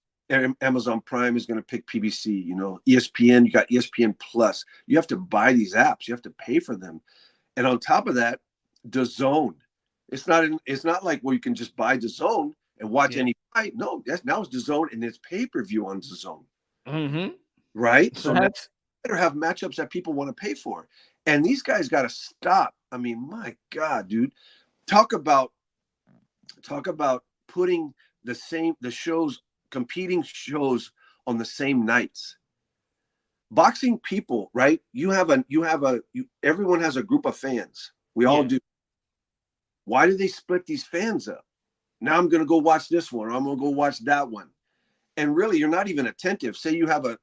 Amazon Prime is going to pick PBC. You know, ESPN. You got ESPN Plus. You have to buy these apps. You have to pay for them. And on top of that, DAZN. It's not like where you can just buy DAZN and watch any fight. No, now it's DAZN and it's pay-per-view on DAZN. Right? So now better have matchups that people want to pay for. And these guys got to stop. I mean, my God, dude. Talk about putting the shows, competing shows on the same nights. Boxing people, right? Everyone has a group of fans. We all do. Why do they split these fans up? Now I'm going to go watch this one, or I'm going to go watch that one. And really, you're not even attentive. Say you have the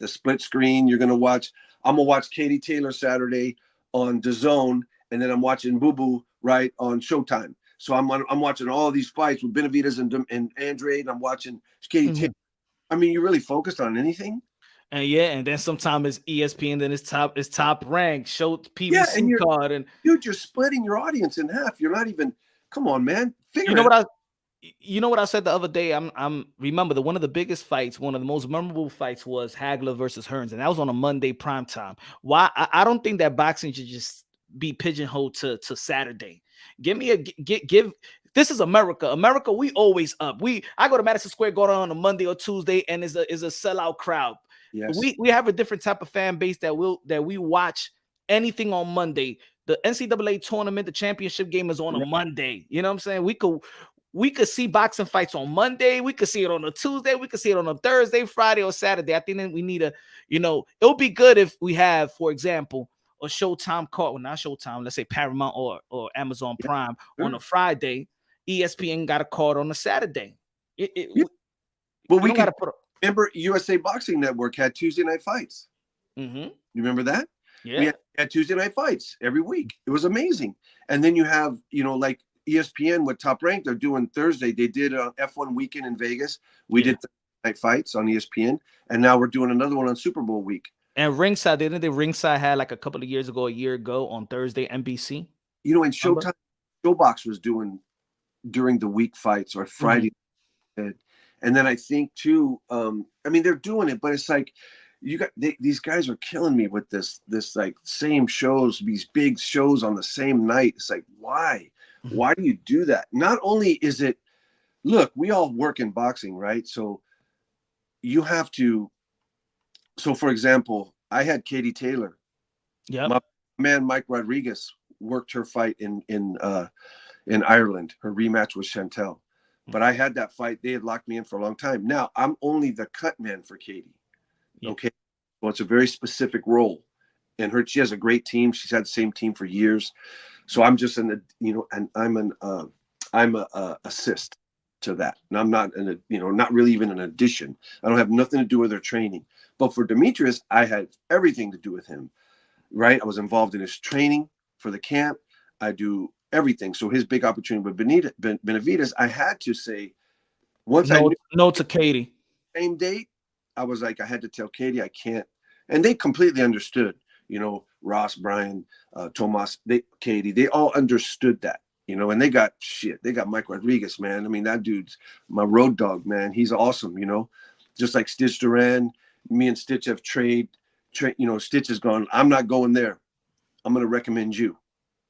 split screen. I'm going to watch Katie Taylor Saturday on DAZN, and then I'm watching Boo Boo, right, on Showtime. So I'm watching all of these fights with Benavidez and Andrade, and I'm watching Katie Taylor. I mean, you really focused on anything? And then sometimes it's ESPN, then it's top ranked, show PBC card, and you're splitting your audience in half. You're not even. Come on, man. You know what I said the other day? I'm remember that one of the biggest fights, one of the most memorable fights was Hagler versus Hearns, and that was on a Monday primetime. Why? I don't think that boxing should just be pigeonholed to Saturday. Give this is America. America, we always up. I go to Madison Square Garden on a Monday or Tuesday, and is a sellout crowd. Yes. We have a different type of fan base that we watch anything on Monday. The NCAA tournament, the championship game is on a Monday. You know what I'm saying? We could see boxing fights on Monday. We could see it on a Tuesday. We could see it on a Thursday, Friday, or Saturday. I think that we need it'll be good if we have, for example, a Showtime card. Well, not Showtime. Let's say Paramount or Amazon Prime on a Friday. ESPN got a card on a Saturday. But we got to put. Remember, USA Boxing Network had Tuesday night fights. You remember that? Yeah. We had Tuesday night fights every week. It was amazing. And then you have, like ESPN with Top Rank, they're doing Thursday. They did an F1 weekend in Vegas. We did Thursday night fights on ESPN. And now we're doing another one on Super Bowl week. And Ringside, didn't they? Ringside had like a year ago on Thursday, NBC. And Showtime, Showbox was doing during the week fights or Friday. And then I think too, they're doing it, but it's like these guys are killing me with this like same shows, these big shows on the same night. It's like, why do you do that? Not only is it, look, we all work in boxing, right? So you have to. So for example, I had Katie Taylor. Yeah. My man Mike Rodriguez worked her fight in Ireland. Her rematch with Chantel. But I had that fight. They had locked me in for a long time. Now I'm only the cut man for Katie. Okay. Well, it's a very specific role. And she has a great team. She's had the same team for years. So I'm just and I'm a assist to that. And I'm not not really even an addition. I don't have nothing to do with her training. But for Demetrius, I had everything to do with him. Right? I was involved in his training for the camp. I do everything. So his big opportunity with Benavidez, I had to say, no to Katie. Same date, I was like, I had to tell Katie I can't. And they completely understood. Ross, Brian, Tomas, Katie, they all understood that. And they got Mike Rodriguez, man. I mean, that dude's my road dog, man. He's awesome, just like Stitch Duran. Me and Stitch have Stitch has gone, I'm not going there. I'm going to recommend you.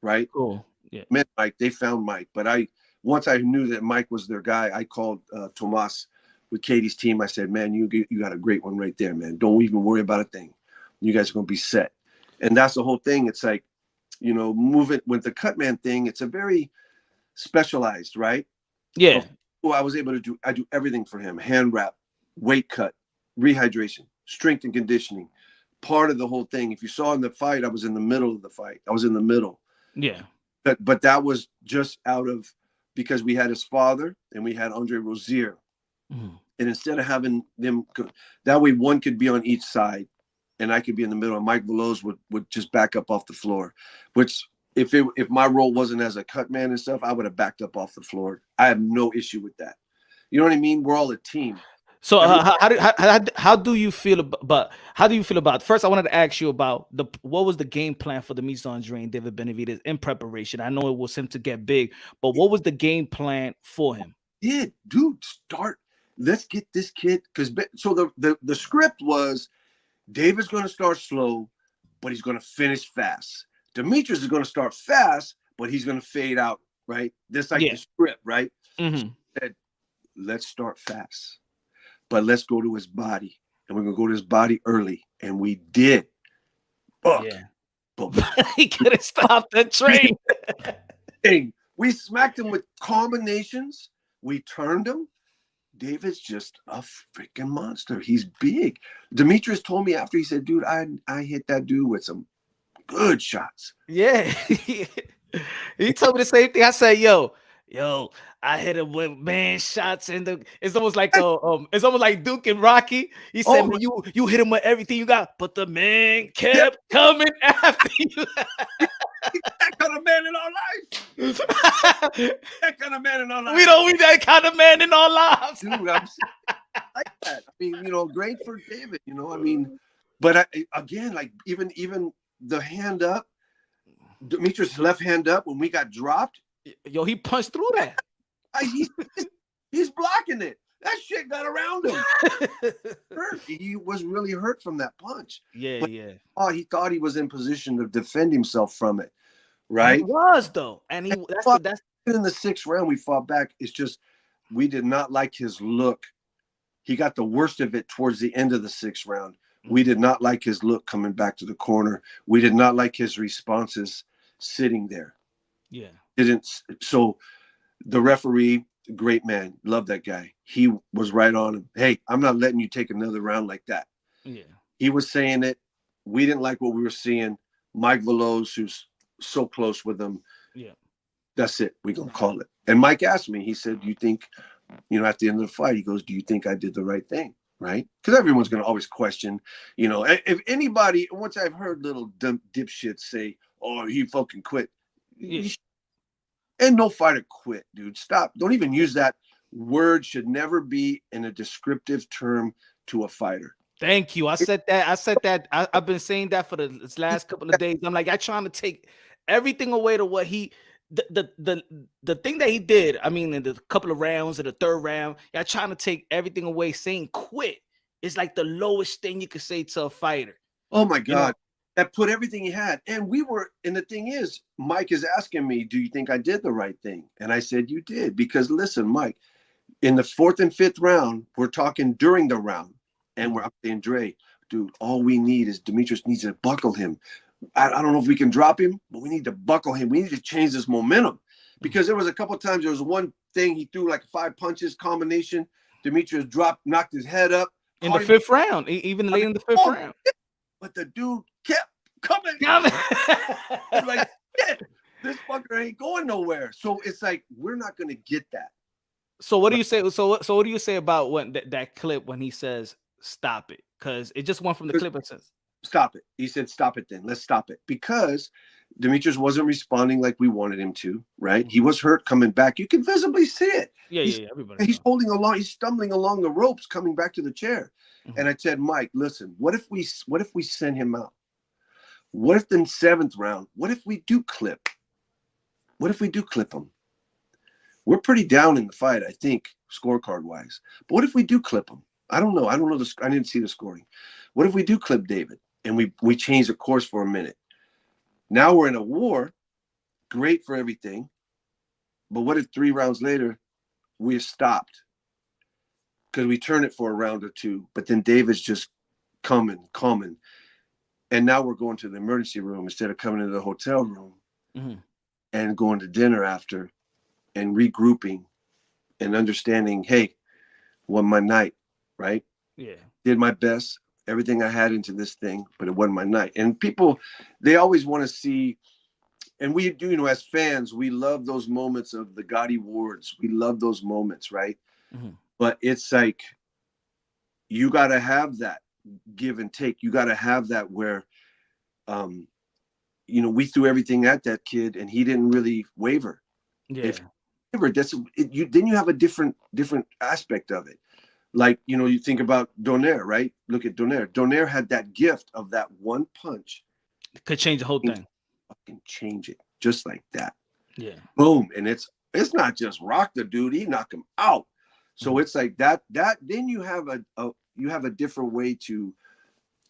Right? Cool. Yeah. Met Mike. They found Mike. But once I knew that Mike was their guy, I called Tomas with Katie's team. I said, man, you got a great one right there, man. Don't even worry about a thing. You guys are going to be set. And that's the whole thing. It's like, move it with the Cutman thing. It's a very specialized, right? Yeah. Well, I do everything for him. Hand wrap, weight cut, rehydration, strength and conditioning. Part of the whole thing. If you saw in the fight, I was in the middle of the fight. I was in the middle. Yeah. But that was just because we had his father and we had Andre Rozier. And instead of having them, that way one could be on each side and I could be in the middle, and Mike Veloz would just back up off the floor, which if my role wasn't as a cut man and stuff, I would have backed up off the floor. I have no issue with that. You know what I mean? We're all a team. So how do you feel about first? I wanted to ask you about what was the game plan for Demetrius Andrade and David Benavidez in preparation? I know it was him to get big, but what was the game plan for him? Dude, let's get this kid, because so the script was David's going to start slow, but he's going to finish fast. Demetrius is going to start fast, but he's going to fade out, right? This like the script, right? Mm-hmm. So let's start fast, but let's go to his body, and we're going to go to his body early, and we did. But he couldn't stop the train. We smacked him with combinations. We turned him. David's just a freaking monster. He's big. Demetrius told me after, he said, dude, I hit that dude with some good shots. Yeah. He told me the same thing. I said, yo, I hit him with man shots, and it's almost like Duke and Rocky. He said, man, you hit him with everything you got, but the man kept coming after you. That kind of man in our lives. That kind of man in our lives. We don't need that kind of man in our lives. Dude, I'm like that. I mean, great for David, I mean, but again, like even the hand up, Demetrius' left hand up when we got dropped. Yo, he punched through that. He's blocking it. That shit got around him. He was really hurt from that punch. Yeah. He thought he was in position to defend himself from it, right? He was though, and that's in the 6th round we fought back. It's just we did not like his look. He got the worst of it towards the end of the 6th round. We did not like his look coming back to the corner. We did not like his responses sitting there. Yeah. So the referee, great man, love that guy. He was right on him. Hey, I'm not letting you take another round like that. Yeah. He was saying it. We didn't like what we were seeing. Mike Veloz, who's so close with him. Yeah. That's it. We're going to call it. And Mike asked me, he said, do you think, at the end of the fight, he goes, do you think I did the right thing? Right? Because everyone's going to always question, if anybody, once I've heard little dipshits say, oh, he fucking quit. Yeah. And no fighter quit, dude. Stop. Don't even use that word. Should never be in a descriptive term to a fighter. Thank you. I said that. I've been saying that for this last couple of days. I'm like, I'm trying to take everything away to what the thing that he did. I mean, in the couple of rounds, in the 3rd round, y'all trying to take everything away. Saying quit is like the lowest thing you could say to a fighter. Oh my God. That put everything he had. And the thing is, Mike is asking me, do you think I did the right thing? And I said, you did. Because listen, Mike, in the 4th and 5th round, we're talking during the round. And we're up to Andrade. Dude, all we need is Demetrius needs to buckle him. I don't know if we can drop him, but we need to buckle him. We need to change this momentum. Because there was a couple of times, there was one thing, he threw like 5 punches combination. Demetrius knocked his head up. In the 5th round, even late in the 5th round. But the dude kept coming. Like, shit, this fucker ain't going nowhere. So it's like, we're not going to get that. So what do you say? So what do you say about when that clip when he says, stop it? Because it just went from the clip and says, stop it. He said, stop it then. Let's stop it. Because Demetrius wasn't responding like we wanted him to, right? He was hurt coming back. You can visibly see it. Yeah, everybody. He's holding along. He's stumbling along the ropes coming back to the chair. Mm-hmm. And I said, Mike, listen, what if we send him out? What if in 7th round, what if we do clip? What if we do clip him? We're pretty down in the fight, I think, scorecard wise. But what if we do clip him? I don't know. I didn't see the scoring. What if we do clip David and we change the course for a minute? Now we're in a war. Great for everything. But what if 3 rounds later we're stopped? Because we turn it for a round or 2, but then David's just coming. And now we're going to the emergency room instead of coming to the hotel room and going to dinner after and regrouping and understanding, hey, won my night, right? Yeah. Did my best, everything I had into this thing, but it wasn't my night. And people, they always want to see, and we do, as fans, we love those moments of the Gotti Awards. We love those moments, right? Mm-hmm. But it's like, you got to have that give and take. You got to have that where, we threw everything at that kid and he didn't really waver. Yeah. If then you have a different aspect of it. Like, you think about Donaire, right? Look at Donaire. Donaire had that gift of that one punch. Could change the whole thing. Fucking change it just like that. Yeah. Boom. And it's not just rock the dude, he knock him out. So it's like that then you have a different way to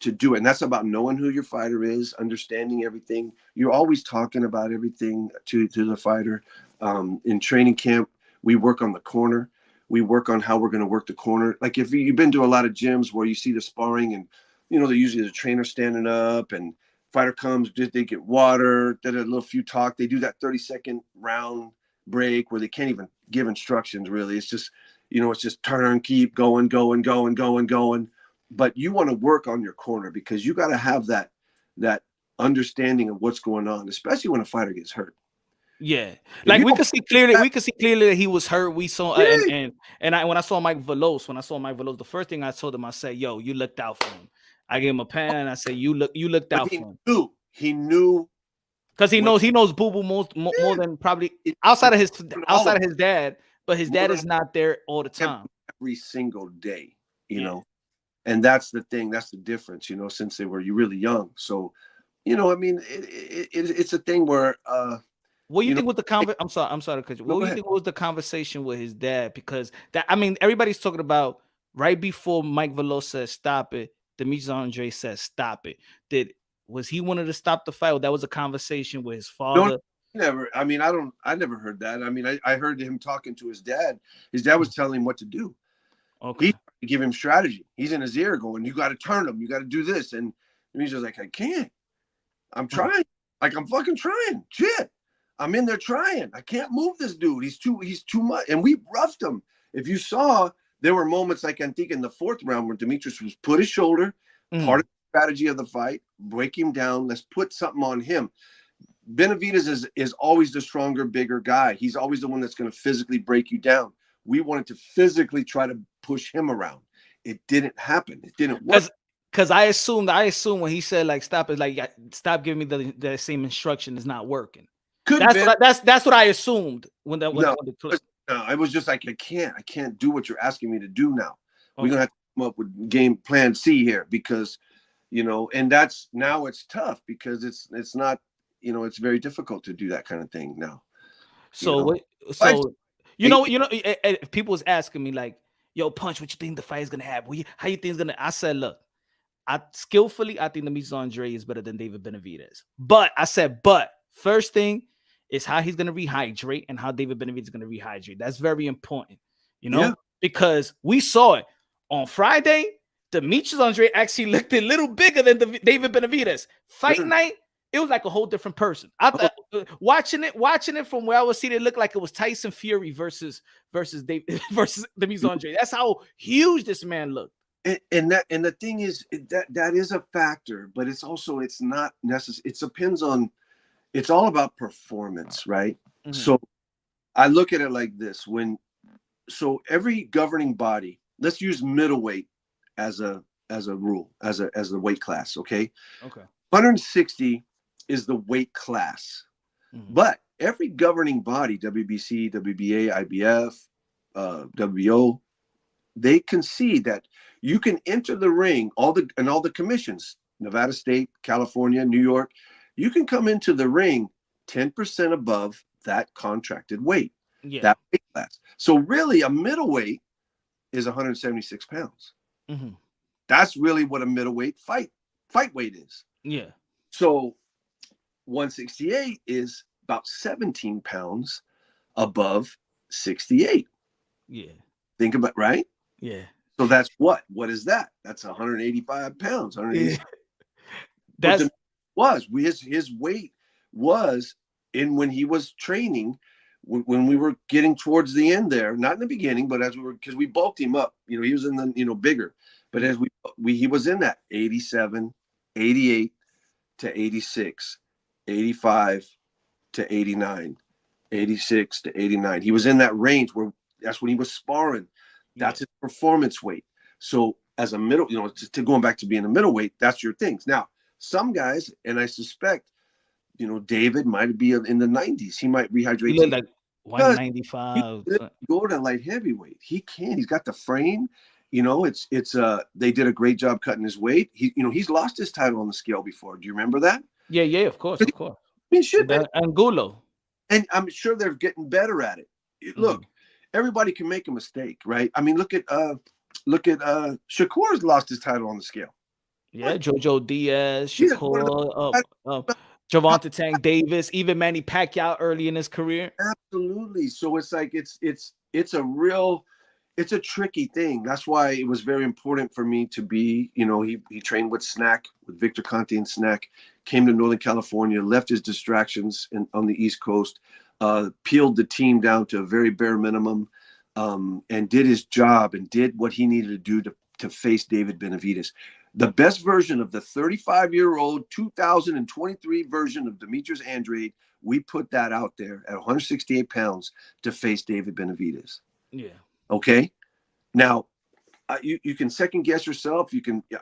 do it. And that's about knowing who your fighter is, understanding everything. You're always talking about everything to the fighter. In training camp, we work on the corner. We work on how we're going to work the corner. Like if you've been to a lot of gyms where you see the sparring and, they're usually the trainer standing up and fighter comes, they get water, did a little few talk. They do that 30-second round break where they can't even give instructions really. It's just, it's just turn, keep going. But you want to work on your corner because you got to have that understanding of what's going on, especially when a fighter gets hurt. Yeah, like we could see clearly that he was hurt. We saw when I saw Mike Veloz, the first thing I told him, I said, "Yo, you looked out for him." I gave him a pen. I said, "You looked out for him." He knew because he knows Boo Boo more than probably outside of his dad, but his dad is not there all the time, every single day, and that's the thing, that's the difference, since they were really young. So, it's a thing where. What do you think was the I'm sorry, because what do you think was the conversation with his dad? Because everybody's talking about right before Mike Veloz said stop it, Demetrius Andrade said stop it. Was he wanted to stop the fight? Or that was a conversation with his father? Never. I never heard that. I heard him talking to his dad. His dad was telling him what to do. Okay. He give him strategy. He's in his ear going, "You got to turn him. You got to do this." And he's just like, "I can't. I'm trying. Like I'm fucking trying. Shit. I'm in there trying. I can't move this dude. He's too much." And we roughed him. If you saw, there were moments like I think in the fourth round where Demetrius was put his shoulder, part of the strategy of the fight, break him down. Let's put something on him. Benavidez is always the stronger, bigger guy. He's always the one that's going to physically break you down. We wanted to physically try to push him around. It didn't happen. It didn't work. Because I assume when he said like stop it, like stop giving me the same instruction is not working. That's what I assumed when it was just like I can't do what you're asking me to do now. Okay. We're gonna have to come up with game plan C here because and that's now it's tough because it's not it's very difficult to do that kind of thing now. People was asking me like, "Yo, Punch, what you think the fight is gonna have? How you think it's gonna?" I said, "Look, I think Demetrius Andrade is better than David Benavidez, but first thing is how he's going to rehydrate and how David Benavidez is going to rehydrate. That's very important, because we saw it on Friday. Demetrius Andrade actually looked a little bigger than David Benavidez. Fight night, it was like a whole different person. I thought watching it from where I was seeing, it looked like it was Tyson Fury versus Demetrius Andrade. That's how huge this man looked. And the thing is that is a factor, but it's not necessary. It depends on. It's all about performance, right? Mm-hmm. So I look at it like this: every governing body, let's use middleweight as a rule, as the weight class, okay? Okay. 160 is the weight class, but every governing body, WBC, WBA, IBF, WBO, they concede that you can enter the ring, all the commissions, Nevada State, California, New York. You can come into the ring 10% above that contracted weight, that weight class. So really a middleweight is 176 pounds. Mm-hmm. That's really what a middleweight fight weight is. Yeah. So 168 is about 17 pounds above 68. Yeah. Think about, right? Yeah. So that's what is that? That's 185 pounds. 185. His weight was when he was training, when we were getting towards the end there, not in the beginning, but because we bulked him up, he was in the, bigger, but as he was in that 87, 88 to 86, 85 to 89, 86 to 89. He was in that range where that's when he was sparring. That's his performance weight. So as a middle, to going back to being a middleweight, that's your things. Now, some guys, and I suspect, David might be in the 90s. He might rehydrate. He looked like 195. Go to light heavyweight. He can. He's got the frame. You know, they did a great job cutting his weight. He's lost his title on the scale before. Do you remember that? Yeah, of course, of course. I mean, shit, man. Angulo. And I'm sure they're getting better at it. Look, everybody can make a mistake, right? I mean, look at Shakur's lost his title on the scale. Yeah, Jojo Diaz, Shakur, Gervonta Tank Davis, even Manny Pacquiao early in his career. Absolutely. So it's like it's a tricky thing. That's why it was very important for me to be, he trained with Victor Conte and Snack, came to Northern California, left his distractions on the East Coast, peeled the team down to a very bare minimum, and did his job and did what he needed to do to face David Benavidez. The best version of the 35-year-old 2023 version of Demetrius Andrade, we put that out there at 168 pounds to face David Benavidez. Yeah. Okay. Now, you can second guess yourself.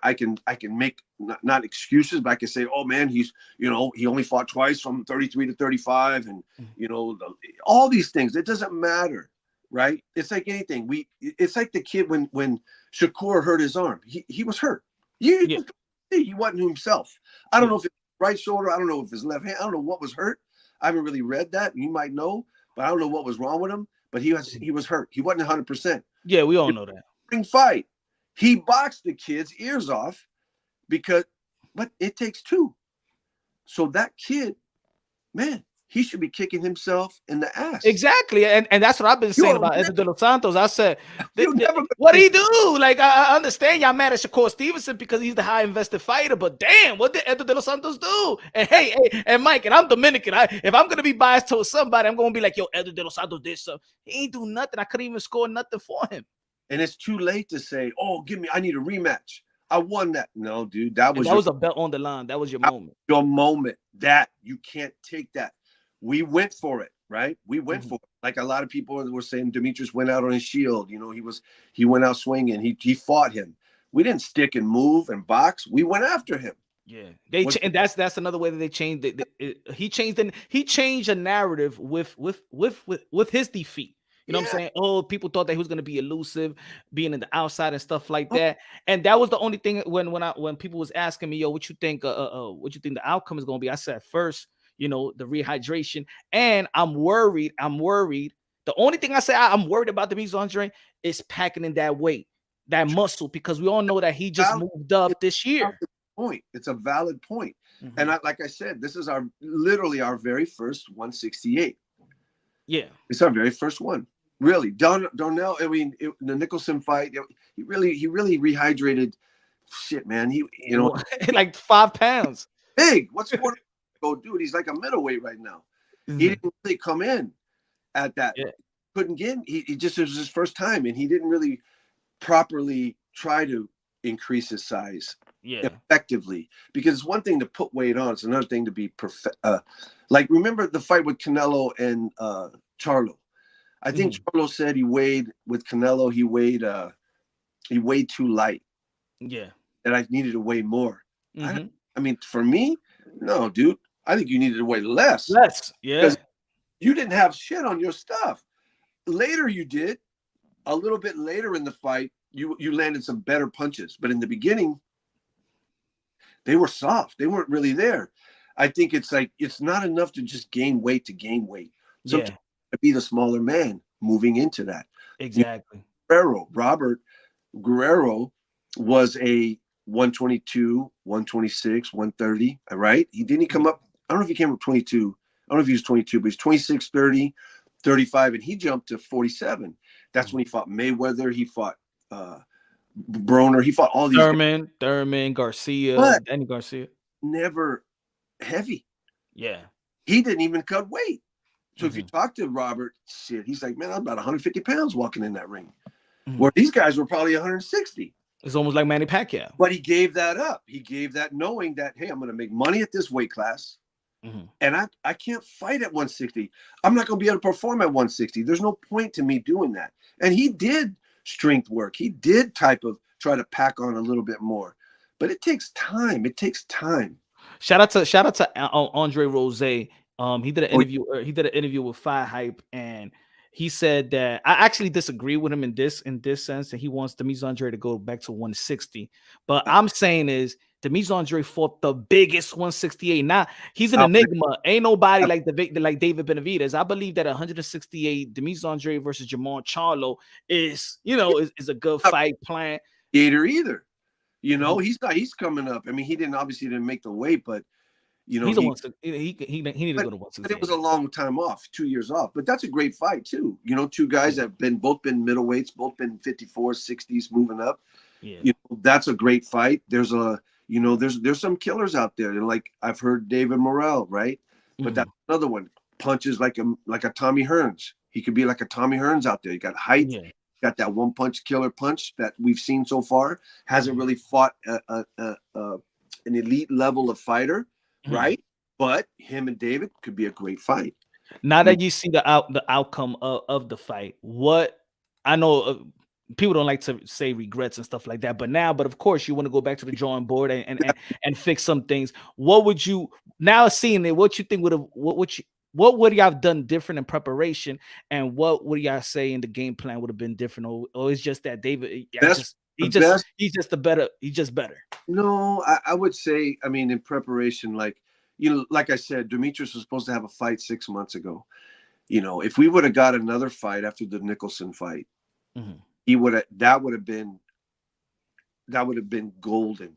I can make not excuses, but I can say, oh man, he only fought twice from 33 to 35, and all these things. It doesn't matter, right? It's like anything. It's like the kid when Shakur hurt his arm. He was hurt. He wasn't himself. I don't know if it's right shoulder. I don't know if it's left hand. I don't know what was hurt. I haven't really read that. You might know, but I don't know what was wrong with him. But he was hurt. He wasn't 100%. Yeah, we all know that. Fight. He boxed the kid's ears off but it takes two. So that kid, man, he should be kicking himself in the ass. Exactly. And that's what I've been saying about Edgar De Los Santos. I said, what did he do? Like, I understand y'all mad at Shakur Stevenson because he's the high invested fighter, but damn, what did Edgar De Los Santos do? And hey, and Mike, and I'm Dominican. If I'm going to be biased towards somebody, I'm going to be like, yo, Edgar De Los Santos did something. He ain't do nothing. I couldn't even score nothing for him. And it's too late to say, oh, I need a rematch. I won that. No, dude, that was a bet on the line. That was your moment. Your moment. That you can't take that. We went for it, right? We went for it. Like a lot of people were saying, Demetrius went out on his shield. He went out swinging. He fought him. We didn't stick and move and box. We went after him. Yeah, and that's another way that they changed it. He changed the narrative with his defeat. You know what I'm saying? Oh, people thought that he was going to be elusive, being in the outside and stuff like that. And that was the only thing when people was asking me, yo, what you think the outcome is going to be? I said, first, the rehydration. And I'm worried. The only thing I say I'm worried about Demetrius Andrade is packing in that weight, that muscle, because we all know that he just moved up this year. It's a valid point. And like I said, this is literally our very first 168. Yeah. It's our very first one. Really, Darnell. I mean, the Nicholson fight. He really rehydrated. Shit, man. He like 5 pounds. Big. What's going on? Oh, dude, he's like a middleweight right now. He didn't really come in at that. Yeah. Couldn't get. He just, it was his first time, and he didn't really properly try to increase his size. Yeah. Effectively, because it's one thing to put weight on. It's another thing to be perfect. Like remember the fight with Canelo and Charlo. I think Charlo said he weighed with Canelo. He weighed too light. Yeah. And I needed to weigh more. I mean, for me, no, dude. I think you needed to weigh less. Yeah. Because you didn't have shit on your stuff. Later, you did. A little bit later in the fight, you landed some better punches. But in the beginning, they were soft. They weren't really there. I think it's like it's not enough to just gain weight to gain weight. So to be the smaller man moving into that. Exactly. Robert Guerrero was a 122, 126, 130. All right. He didn't come up. I don't know if he came up 22. I don't know if he was 22, but he's 26, 30, 35, and he jumped to 47. That's when he fought Mayweather. He fought Broner. He fought all these Thurman, Garcia, Danny Garcia. Never heavy. Yeah. He didn't even cut weight. So if you talk to Robert, shit, he's like, man, I'm about 150 pounds walking in that ring. Where these guys were probably 160. It's almost like Manny Pacquiao. But he gave that up. He gave that knowing that, hey, I'm going to make money at this weight class. And I can't fight at 160. I'm not going to be able to perform at 160. There's no point to me doing that. And he did strength work. He did try to pack on a little bit more. But it takes time. It takes time. Shout out to Andre Rose. He did an interview. He did an interview with Fight Hype, and he said that I actually disagree with him in this sense, and he wants Demetrius Andrade to go back to 160. But I'm saying is Demetrius Andrade fought the biggest 168. Now he's an enigma. Ain't nobody like David Benavidez. I believe that 168 Demetrius Andrade versus Jamal Charlo is is a good fight plan. Either. He's coming up. I mean, he obviously didn't make the weight, but he needed to go to 168. But it was a long time off, 2 years off. But that's a great fight too. Two guys that have both been middleweights, both been 54s, 60s, moving up. Yeah, that's a great fight. There's there's some killers out there. Like I've heard David Morrell, right? But that's another one. Punches like a Tommy Hearns. He could be like a Tommy Hearns out there. He got height. Yeah. Got that one punch killer punch that we've seen so far. Hasn't really fought an elite level of fighter, right? But him and David could be a great fight. Now that you see the outcome of the fight, what I know people don't like to say regrets and stuff like that, but of course you want to go back to the drawing board and fix some things. What would you now seeing it? What you think what would y'all have done different in preparation, and what would y'all say in the game plan would have been different, or it's just that David he's just better? No, I would say, I mean, in preparation, like I said, Demetrius was supposed to have a fight 6 months ago. If we would have got another fight after the Nicholson fight, that would have been golden,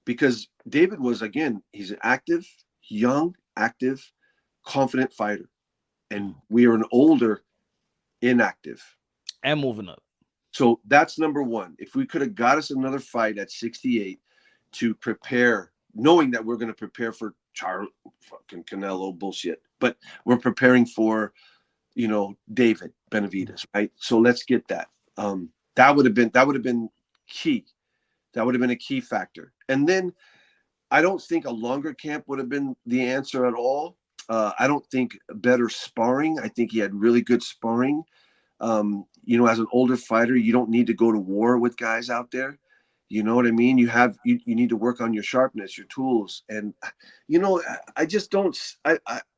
because David was, again, he's an active, young, confident fighter, and we are an older, inactive and moving up. So that's number one. If we could have got us another fight at 68 to prepare, knowing that we're going to prepare for fucking Canelo bullshit, but we're preparing for David Benavidez, right? So let's get that. That would have been key. That would have been a key factor. And then I don't think a longer camp would have been the answer at all. I don't think better sparring. I think he had really good sparring. As an older fighter, you don't need to go to war with guys out there. You know what I mean? You need to work on your sharpness, your tools. And, I just don't,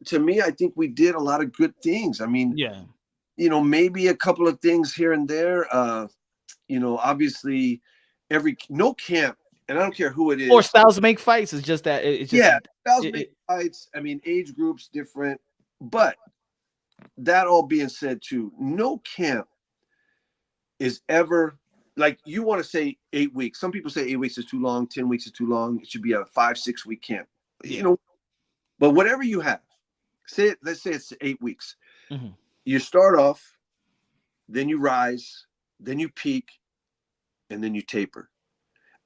to me, I think we did a lot of good things. I mean, yeah, maybe a couple of things here and there, obviously no camp, and I don't care who it is. Or styles make fights. It's just that styles make fights. I mean, age groups different, but that all being said, too, no camp is ever like, you want to say 8 weeks. Some people say 8 weeks is too long. 10 weeks is too long. It should be a 5-6 week camp. But whatever you have, let's say it's 8 weeks. You start off, then you rise, then you peak, and then you taper.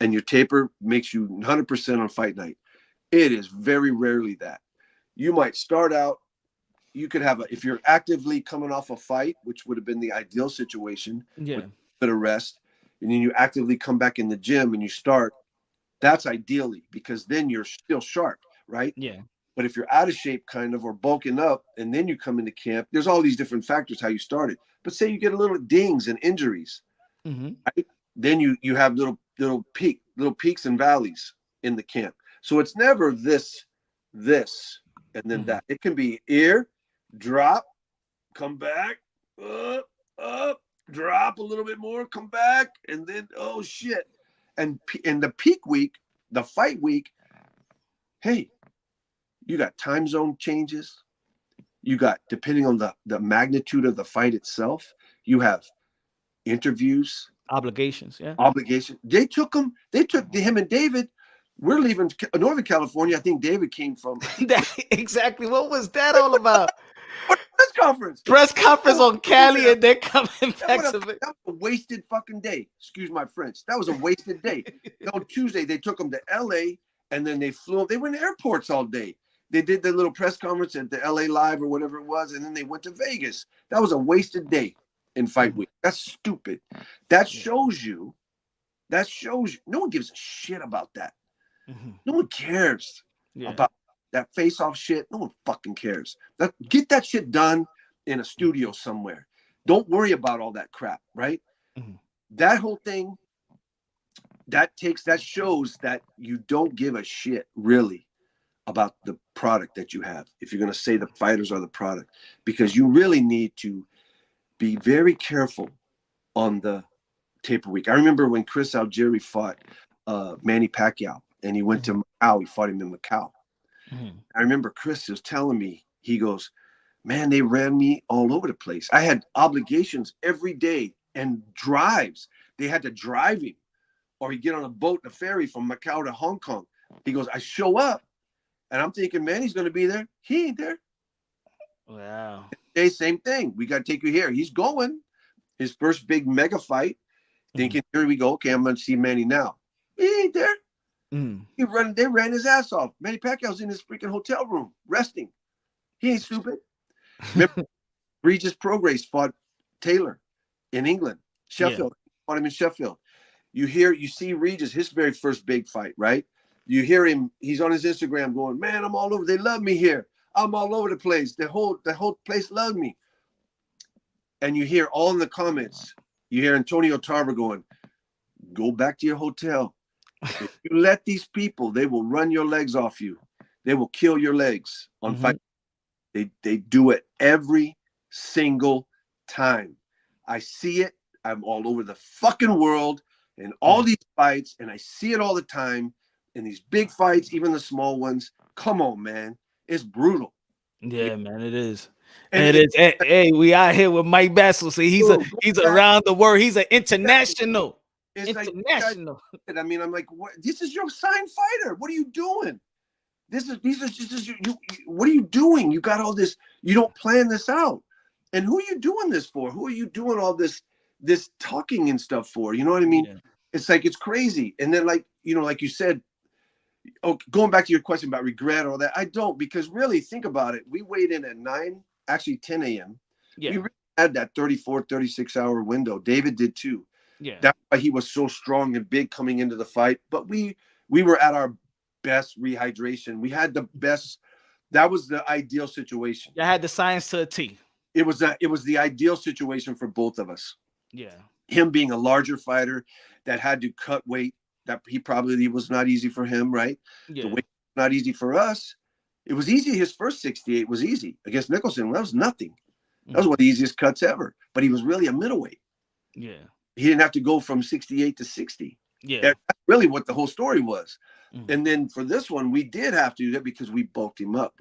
And your taper makes you 100% on fight night. It is very rarely that. You might start out, you could have if you're actively coming off a fight, which would have been the ideal situation, with a bit of rest, and then you actively come back in the gym and you start, that's ideally, because then you're still sharp, right? Yeah. But if you're out of shape kind of, or bulking up, and then you come into camp, there's all these different factors how you started. But say you get a little dings and injuries, right? Then you have little peaks and valleys in the camp. So it's never this, and then that. It can be drop, come back, up, drop a little bit more, come back, and then, oh shit. And in the peak week, the fight week, hey, you got time zone changes. You got, depending on the magnitude of the fight itself, you have interviews. Obligations. They took him and David. We're leaving Northern California. I think David came from. Exactly. What was that all about? Press conference on Cali, and they're coming back to it. That was a wasted fucking day. Excuse my French. That was a wasted day. On Tuesday, they took him to LA, and then they flew. They were in airports all day. They did their little press conference at the LA Live or whatever it was, and then they went to Vegas. That was a wasted day in fight week. That's stupid. That shows you. No one gives a shit about that. No one cares about that face-off shit. No one fucking cares. Get that shit done in a studio somewhere. Don't worry about all that crap, right? That whole thing, that shows that you don't give a shit really about the product that you have. If you're going to say the fighters are the product, because you really need to be very careful on the taper week. I remember when Chris Algieri fought Manny Pacquiao, and he went to Macau. He fought him in Macau. I remember Chris was telling me, he goes, man, they ran me all over the place. I had obligations every day and drives. They had to drive him, or he'd get on a boat, a ferry from Macau to Hong Kong. He goes, I show up, and I'm thinking, man, he's going to be there. He ain't there. Wow. Hey, same thing. We got to take you here. He's going. His first big mega fight. Thinking, here we go. Okay, I'm going to see Manny now. He ain't there. They ran his ass off. Manny Pacquiao's in his freaking hotel room resting. He ain't stupid. Remember, Regis Prograis fought Taylor in England, Sheffield. Fought him in Sheffield. You see Regis, his very first big fight, right? You hear him. He's on his Instagram going, man, I'm all over. They love me here. I'm all over the place. The whole place loved me. And you hear all in the comments, you hear Antonio Tarver going, go back to your hotel. If you let these people, they will run your legs off you. They will kill your legs on fight. They do it every single time. I see it. I'm all over the fucking world in all these fights, and I see it all the time in these big fights, even the small ones. Come on, man. It's brutal. Yeah, man, it is. And it is. Hey, we out here with Mike Bazzell. See, he's around the world. He's an international. It's international. I mean, I'm like, what? This is your signed fighter. What are you doing? This is you. What are you doing? You got all this. You don't plan this out. And who are you doing this for? Who are you doing all this talking and stuff for? You know what I mean? Yeah. It's like, it's crazy. And then, like you said, going back to your question about regret or all that, I don't, because really think about it. We weighed in at 10 a.m. Yeah. We really had that 34, 36 hour window. David did too. Yeah. That's why he was so strong and big coming into the fight. But we were at our best rehydration. We had the best. That was the ideal situation. I had the science to a T. It was the ideal situation for both of us. Yeah. Him being a larger fighter that had to cut weight, that he was not easy for him, right? Yeah. The weight was not easy for us. It was easy. His first 68 was easy against Nicholson. That was nothing. That was one of the easiest cuts ever. But he was really a middleweight. Yeah. He didn't have to go from 68 to 60. Yeah. That's really what the whole story was. And then for this one, we did have to do that because we bulked him up.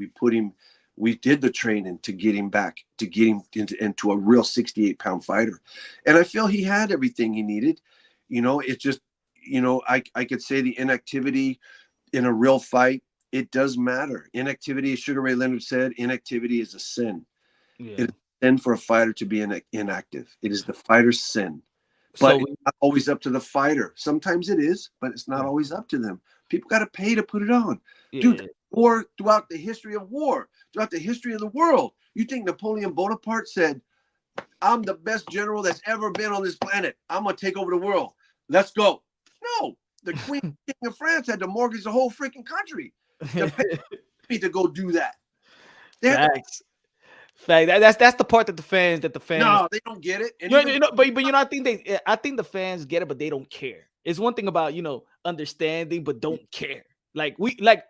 We did the training to get him back, to get him into a real 68-pound fighter. And I feel he had everything he needed. It's just, I could say the inactivity in a real fight, it does matter. Inactivity, as Sugar Ray Leonard said, inactivity is a sin. Yeah. It is a sin for a fighter to be inactive. It is the fighter's sin. But it's not always up to the fighter. Sometimes it is, but it's not always up to them. People got to pay to put it on. Yeah. Dude, war throughout the history of war, throughout the history of the world. You think Napoleon Bonaparte said, I'm the best general that's ever been on this planet. I'm going to take over the world. Let's go. No, the King of France had to mortgage the whole freaking country to pay to go do that. Facts. That's the part that the fans. No, they don't get it. But I think the fans get it, but they don't care. It's one thing about understanding, but don't care.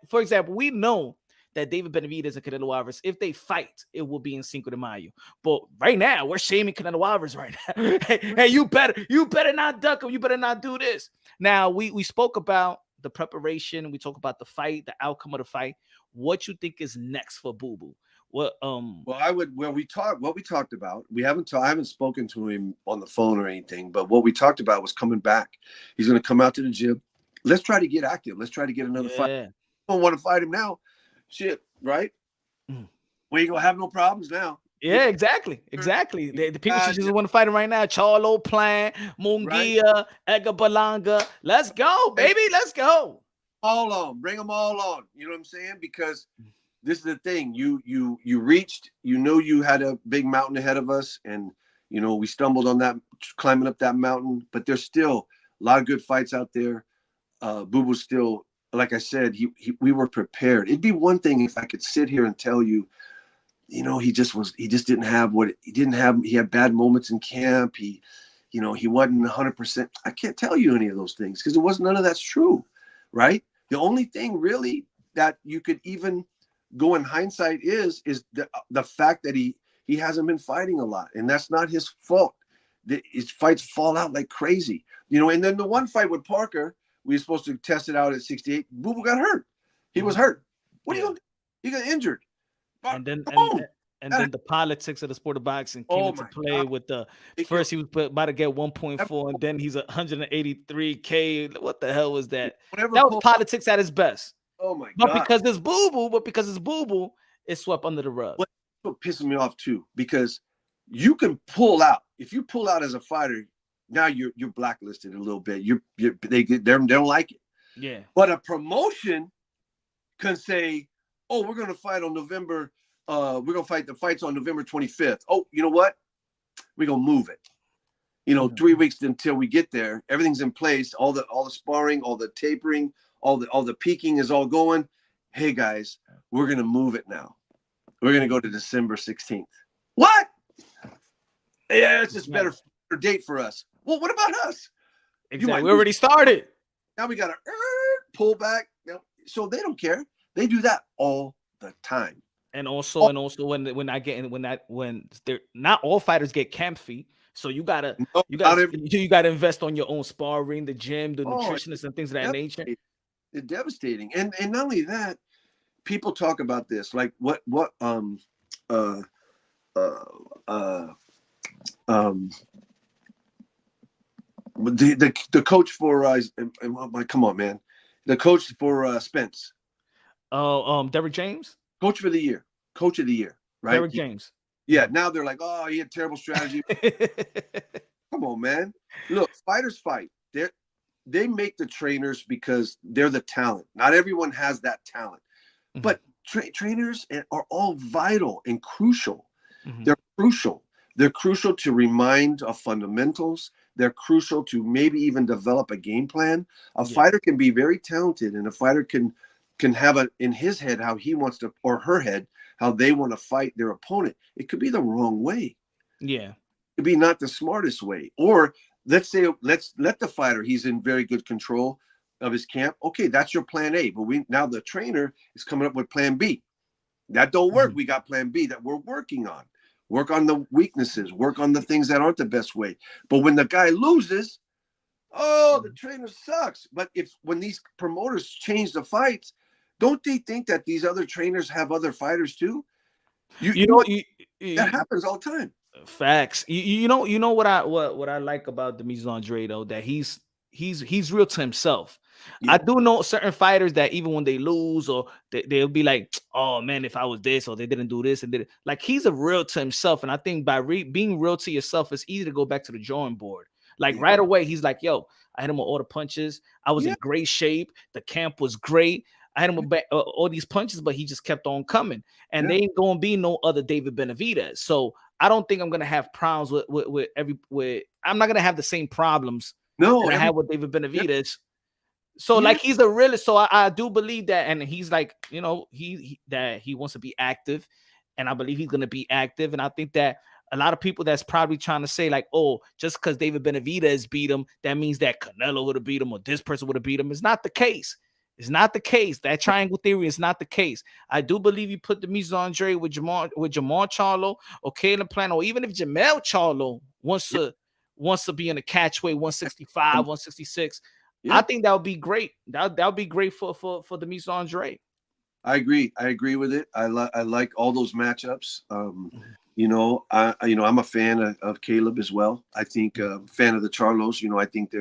For example, we know that David Benavidez and Canelo Alvarez, if they fight, it will be in Cinco de Mayo. But right now, we're shaming Canelo Alvarez right now. hey, you better not duck him. You better not do this. Now we spoke about the preparation. We talk about the fight, the outcome of the fight. What you think is next for Boo Boo? What we talked about. I haven't spoken to him on the phone or anything, but what we talked about was coming back. He's going to come out to the gym. Let's try to get active. Let's try to get another fight. I don't want to fight him now. Shit, right? We ain't gonna have no problems now. Yeah, exactly. The people should just want to fight him right now. Charlo Plan, Munguia, Edgar Berlanga. Let's go, baby. Let's go. All on. Bring them all on. You know what I'm saying? Because this is the thing. You reached. You had a big mountain ahead of us, and we stumbled on that, climbing up that mountain. But there's still a lot of good fights out there. Boo Boo's still, like I said, we were prepared. It'd be one thing if I could sit here and tell you, he just didn't have what he didn't have. He had bad moments in camp. He wasn't 100%. I can't tell you any of those things because none of that's true, right? The only thing really that you could even go in hindsight is the fact that he he hasn't been fighting a lot, and that's not his fault. His fights fall out like crazy, you know. And then the one fight with Parker, we were supposed to test it out at 68. Boo Boo got hurt. He was hurt. What are you gonna do? He got injured. And then and That- then the politics of the sport of boxing came Oh into my play God. with the first he was about to get 1.4, and then he's 183K. What the hell was that? Whatever That was pull- politics at its best. Oh my But God. because it's Boo Boo, it's swept under the rug. What pisses me off too, because you can pull out. If you pull out as a fighter, now you're blacklisted a little bit. They don't like it. Yeah. But a promotion can say, "Oh, we're going to fight on November. We're going to fight the fights on November 25th. Oh, you know what? We're going to move it. You know, 3 weeks until we get there. Everything's in place. All the sparring, all the tapering, all the peaking is all going. Hey guys, we're going to move it now. We're going to go to December 16th. What? Yeah, it's just better date for us. Well, what about us? Exactly. We already started. Now we got to pull back. So they don't care. They do that all the time. And also when they're not all fighters get camp fee, so you gotta invest on your own sparring, the gym, the nutritionists, and things of that nature. It's devastating. And not only that, people talk about this like the coach for come on, man, the coach for Spence. Derrick James. Coach of the year, right? Derrick James. Yeah, now they're like, oh, he had terrible strategy. Come on, man. Look, fighters fight. They make the trainers because they're the talent. Not everyone has that talent. Mm-hmm. But trainers are all vital and crucial. Mm-hmm. They're crucial. They're crucial to remind of fundamentals. They're crucial to maybe even develop a game plan. A fighter can be very talented, and a fighter can have in his head how he wants to, or her head, how they want to fight their opponent. It could be the wrong way. Yeah. It could be not the smartest way. Or let's let the fighter, he's in very good control of his camp. Okay, that's your plan A. But now the trainer is coming up with plan B. That don't work. Mm-hmm. We got plan B that we're working on. Work on the weaknesses. Work on the things that aren't the best way. But when the guy loses, the trainer sucks. But when these promoters change the fights, don't they think that these other trainers have other fighters too? That happens all the time. Facts. You know what I like about Demetrius Andrade though, that he's real to himself. Yeah. I do know certain fighters that even when they lose or they'll be like, oh man, if I was this or they didn't do this and did it. Like he's a real to himself, and I think by being real to yourself, it's easy to go back to the drawing board. Like right away, he's like, yo, I hit him with all the punches. I was in great shape. The camp was great. I had him with all these punches, but he just kept on coming. And they ain't gonna be no other David Benavidez. So I don't think I'm gonna have problems with I'm not gonna have the same problems that I had with David Benavidez. So like he's a realist. So I do believe that, and he's like, that he wants to be active, and I believe he's gonna be active. And I think that a lot of people that's probably trying to say like, oh, just because David Benavidez beat him, that means that Canelo would have beat him or this person would have beat him. It's not the case. It's not the case. That triangle theory is not the case. I do believe you put Demetrius Andrade with Jamal Charlo or Caleb Plant, or even if Jamel Charlo wants to be in a catchweight 165, 166. I think that would be great. That would be great for Demetrius Andrade. I agree with it. I like all those matchups. I'm a fan of Caleb as well. I think fan of the Charlos. I think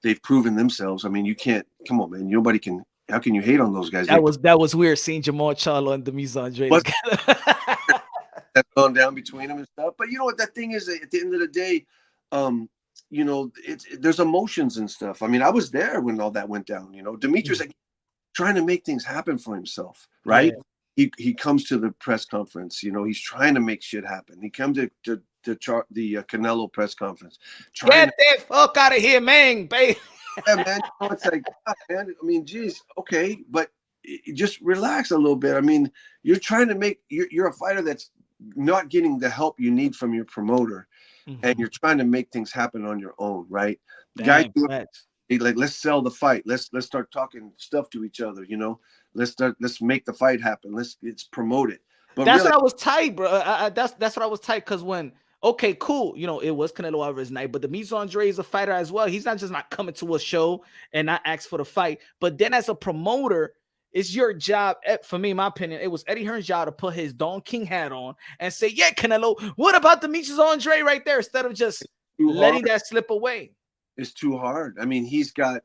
they've proven themselves. I mean, you can't. Come on, man. Nobody can. How can you hate on those guys? That was weird seeing Jamal Charlo and Demetrius Andrade. That's gone down between them and stuff. But you know what that thing is? At the end of the day, there's emotions and stuff. I mean, I was there when all that went down. Demetrius trying to make things happen for himself, right? Yeah. He comes to the press conference. He's trying to make shit happen. He comes to the Canelo press conference. Get the fuck out of here, man, babe. Yeah, man. It's like, man. I mean, geez, okay, but just relax a little bit. I mean, you're trying to make. You're a fighter that's not getting the help you need from your promoter, and you're trying to make things happen on your own, right? Guys, like, let's sell the fight. Let's start talking stuff to each other. Let's make the fight happen. Let's promote it. But that's really, what I was tight, bro. That's what I was tight because when okay, cool, it was Canelo Alvarez night, but Demetrius Andrade is a fighter as well. He's not just not coming to a show and not ask for the fight, but then as a promoter, it's your job. For me, in my opinion, it was Eddie Hearn's job to put his Don King hat on and say, "Yeah, Canelo, what about Demetrius Andrade right there?" Instead of just letting that slip away. It's too hard. I mean, he's got,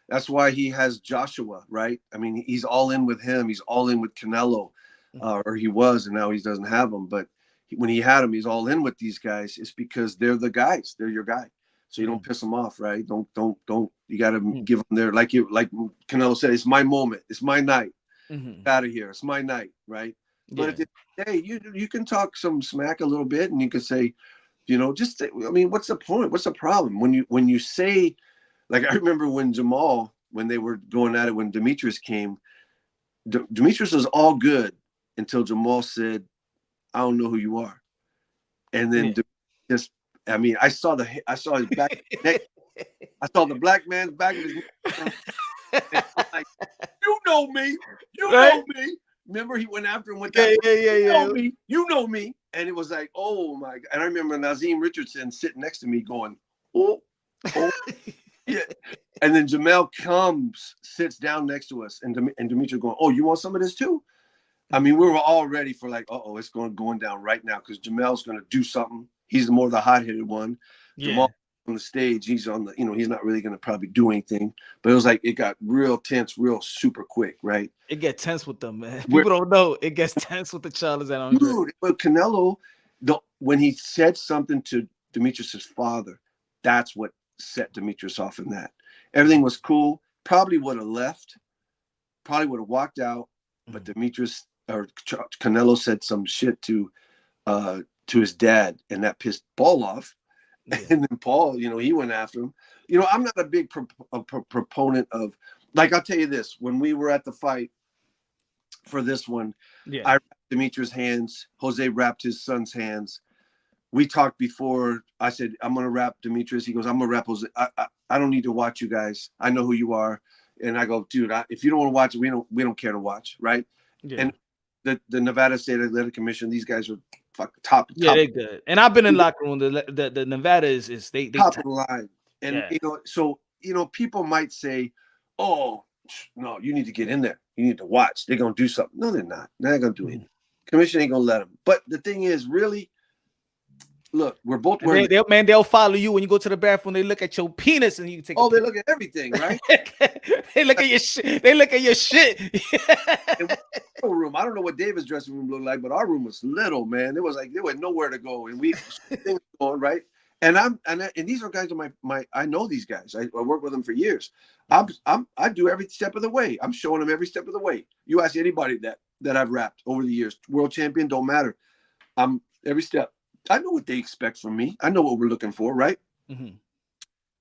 that's why he has Joshua, right? I mean, he's all in with him. He's all in with Canelo, or he was, and now he doesn't have him. But when he had him, he's all in with these guys. It's because they're the guys. They're your guy. So you don't piss them off, right? Don't. You got to give them their, like Canelo said, it's my moment. It's my night. Out of here. It's my night, right? But at the end of the day, you can talk some smack a little bit, and you can say, what's the point? What's the problem? When you say, like, I remember when Jamal, when they were going at it, when Demetrius came, Demetrius was all good until Jamal said, "I don't know who you are," and then I saw his back neck. I saw the black man's back of his neck. Like, you know me. Remember, he went after him with that. You know me. And it was like, oh my God. And I remember Nazim Richardson sitting next to me going, oh, yeah. And then Jamel sits down next to us, and Demetrius going, oh, you want some of this too? I mean, we were all ready for like, it's going down right now because Jamel's going to do something. He's more the hot-headed one. Yeah. Jamal on the stage, he's on the, he's not really going to probably do anything. But it was like, it got real tense, real super quick, right? It gets tense with them, man. People don't know. It gets tense with the Charles and Andre. Dude, but Canelo, when he said something to Demetrius's father, that's what set Demetrius off in that. Everything was cool. Probably would have left. Probably would have walked out. But Demetrius or Canelo said some shit to his dad, and that pissed Paul off. Yeah. And then Paul, he went after him. I'm not a big proponent of, like, I'll tell you this. When we were at the fight for this one, I wrapped Demetrius' hands. Jose wrapped his son's hands. We talked before. I said, I'm going to wrap Demetrius. He goes, I'm going to wrap Jose. I don't need to watch you guys. I know who you are. And I go, dude, if you don't want to watch it, we don't care to watch, right? Yeah. And the Nevada State Athletic Commission, these guys are top. Yeah, they're good. And I've been in locker room. The Nevada is they top of the line. And so people might say, "Oh, no, you need to get in there. You need to watch. They're gonna do something." No, they're not. They're not gonna do anything. Commission ain't gonna let them. But the thing is, really, look, we're both wearing. They'll follow you when you go to the bathroom. They look at your penis and you take. Oh, they look at everything, right? They look at your shit. They look at your shit. Room. I don't know what David's dressing room looked like, but our room was little, man. It was like there was nowhere to go, and we things going right. And these are guys of my. I know these guys. I work with them for years. I do every step of the way. I'm showing them every step of the way. You ask anybody that I've rapped over the years, world champion, don't matter. I'm every step. I know what they expect from me. I know what we're looking for, right?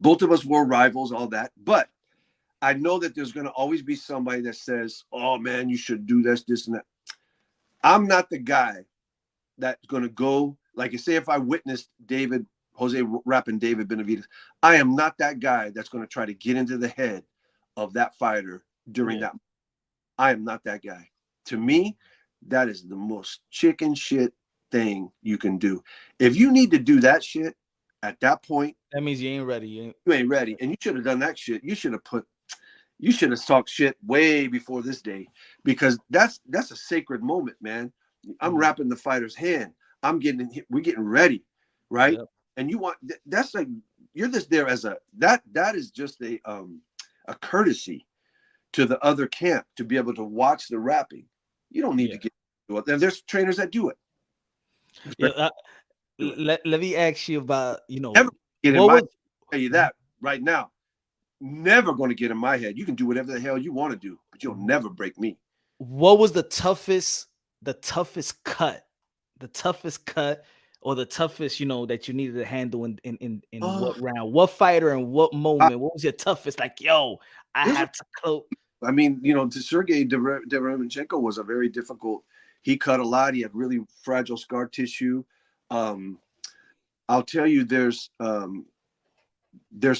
Both of us were rivals, all that, but I know that there's going to always be somebody that says, oh, man, you should do this, and that. I'm not the guy that's going to go, like you say, if I witnessed Jose rapping David Benavidez, I am not that guy that's going to try to get into the head of that fighter during that. I am not that guy. To me, that is the most chicken shit thing you can do. If you need to do that shit at that point, that means you ain't ready. You ain't ready. And you should have done that shit. You should have talked shit way before this day, because that's a sacred moment, man. I'm wrapping the fighter's hand. We're getting ready, right? Yep. And that's like, you're just there as that is just a courtesy to the other camp to be able to watch the rapping. You don't need to get to it. And there's trainers that do it. Let me ask you about, never get in my head. I'll tell you that right now. Never going to get in my head. You can do whatever the hell you want to do, but you'll never break me. What was the toughest cut or the toughest, that you needed to handle in what round, what fighter and what moment? What was your toughest? Like, yo, I have to cope. I mean, Sergey Deremenchenko was a very difficult. He cut a lot. He had really fragile scar tissue. I'll tell you, there's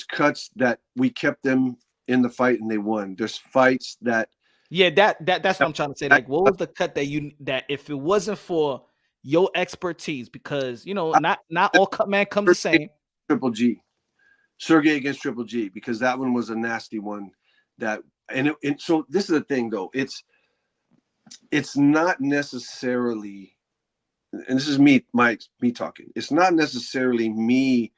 cuts that we kept them in the fight and they won. There's fights that Yeah, that's what I'm trying to say. Like, what was the cut that if it wasn't for your expertise, because not all cut man comes the same. Triple G, Sergey against Triple G, because that one was a nasty one. So this is the thing though. It's not necessarily, and this is me talking. It's not necessarily me.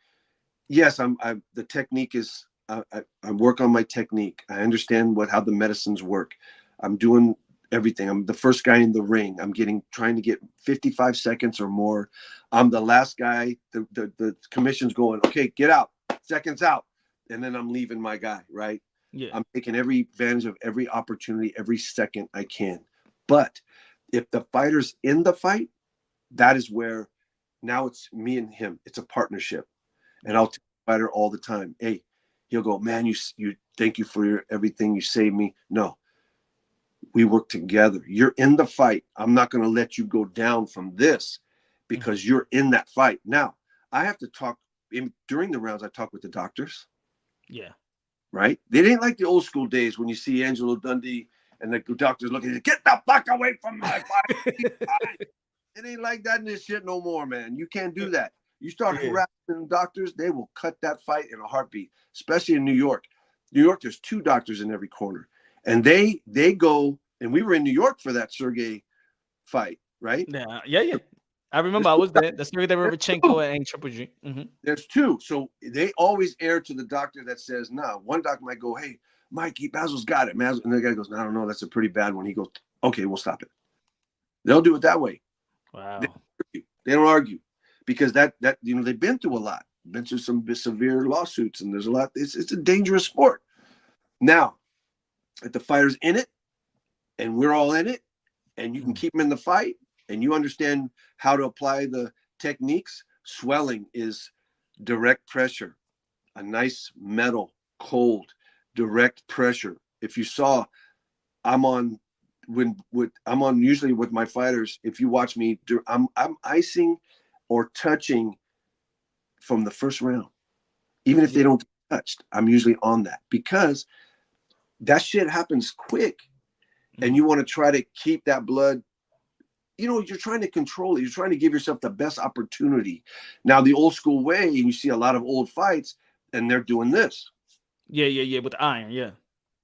Yes, the technique is. I work on my technique. I understand how the medicines work. I'm doing everything. I'm the first guy in the ring. I'm trying to get 55 seconds or more. I'm the last guy. The commission's going, okay, get out, seconds out. And then I'm leaving my guy, right? Yeah. I'm taking every advantage of every opportunity, every second I can. But if the fighter's in the fight, that is where now it's me and him. It's a partnership. And I'll tell the fighter all the time, hey, he'll go, man, you thank you for everything. You saved me. No, we work together. You're in the fight. I'm not going to let you go down from this because you're in that fight. Now, I have to talk during the rounds. I talk with the doctors. Yeah. Right. They didn't like the old school days when you see Angelo Dundee and the doctors looking at, get the fuck away from my fight. It ain't like that in this shit no more, man. You can't do that. You start harassing doctors, they will cut that fight in a heartbeat, especially in New York. New York, there's 2 doctors in every corner. And they go, and we were in New York for that Sergey fight, right? Yeah. I remember I was there. That's Sergey Derevchenko and Triple G. Mm-hmm. There's 2. So they always err to the doctor that says, nah. One doctor might go, hey, Mike, Bazzell's got it, man. And the guy goes, I don't know, that's a pretty bad one. He goes, okay, we'll stop it. They'll do it that way. Wow. They don't argue. Because that they've been through a lot, been through some severe lawsuits, and there's a lot. It's a dangerous sport. Now, if the fighter's in it, and we're all in it, and you can keep them in the fight, and you understand how to apply the techniques, swelling is direct pressure, a nice metal, cold, direct pressure. If you saw, I'm on usually with my fighters. If you watch me, I'm icing or touching from the first round. Even if they don't get touched, I'm usually on that because that shit happens quick. And you want to try to keep that blood, you're trying to control it. You're trying to give yourself the best opportunity. Now, the old school way, and you see a lot of old fights, and they're doing this. Yeah, with iron, yeah.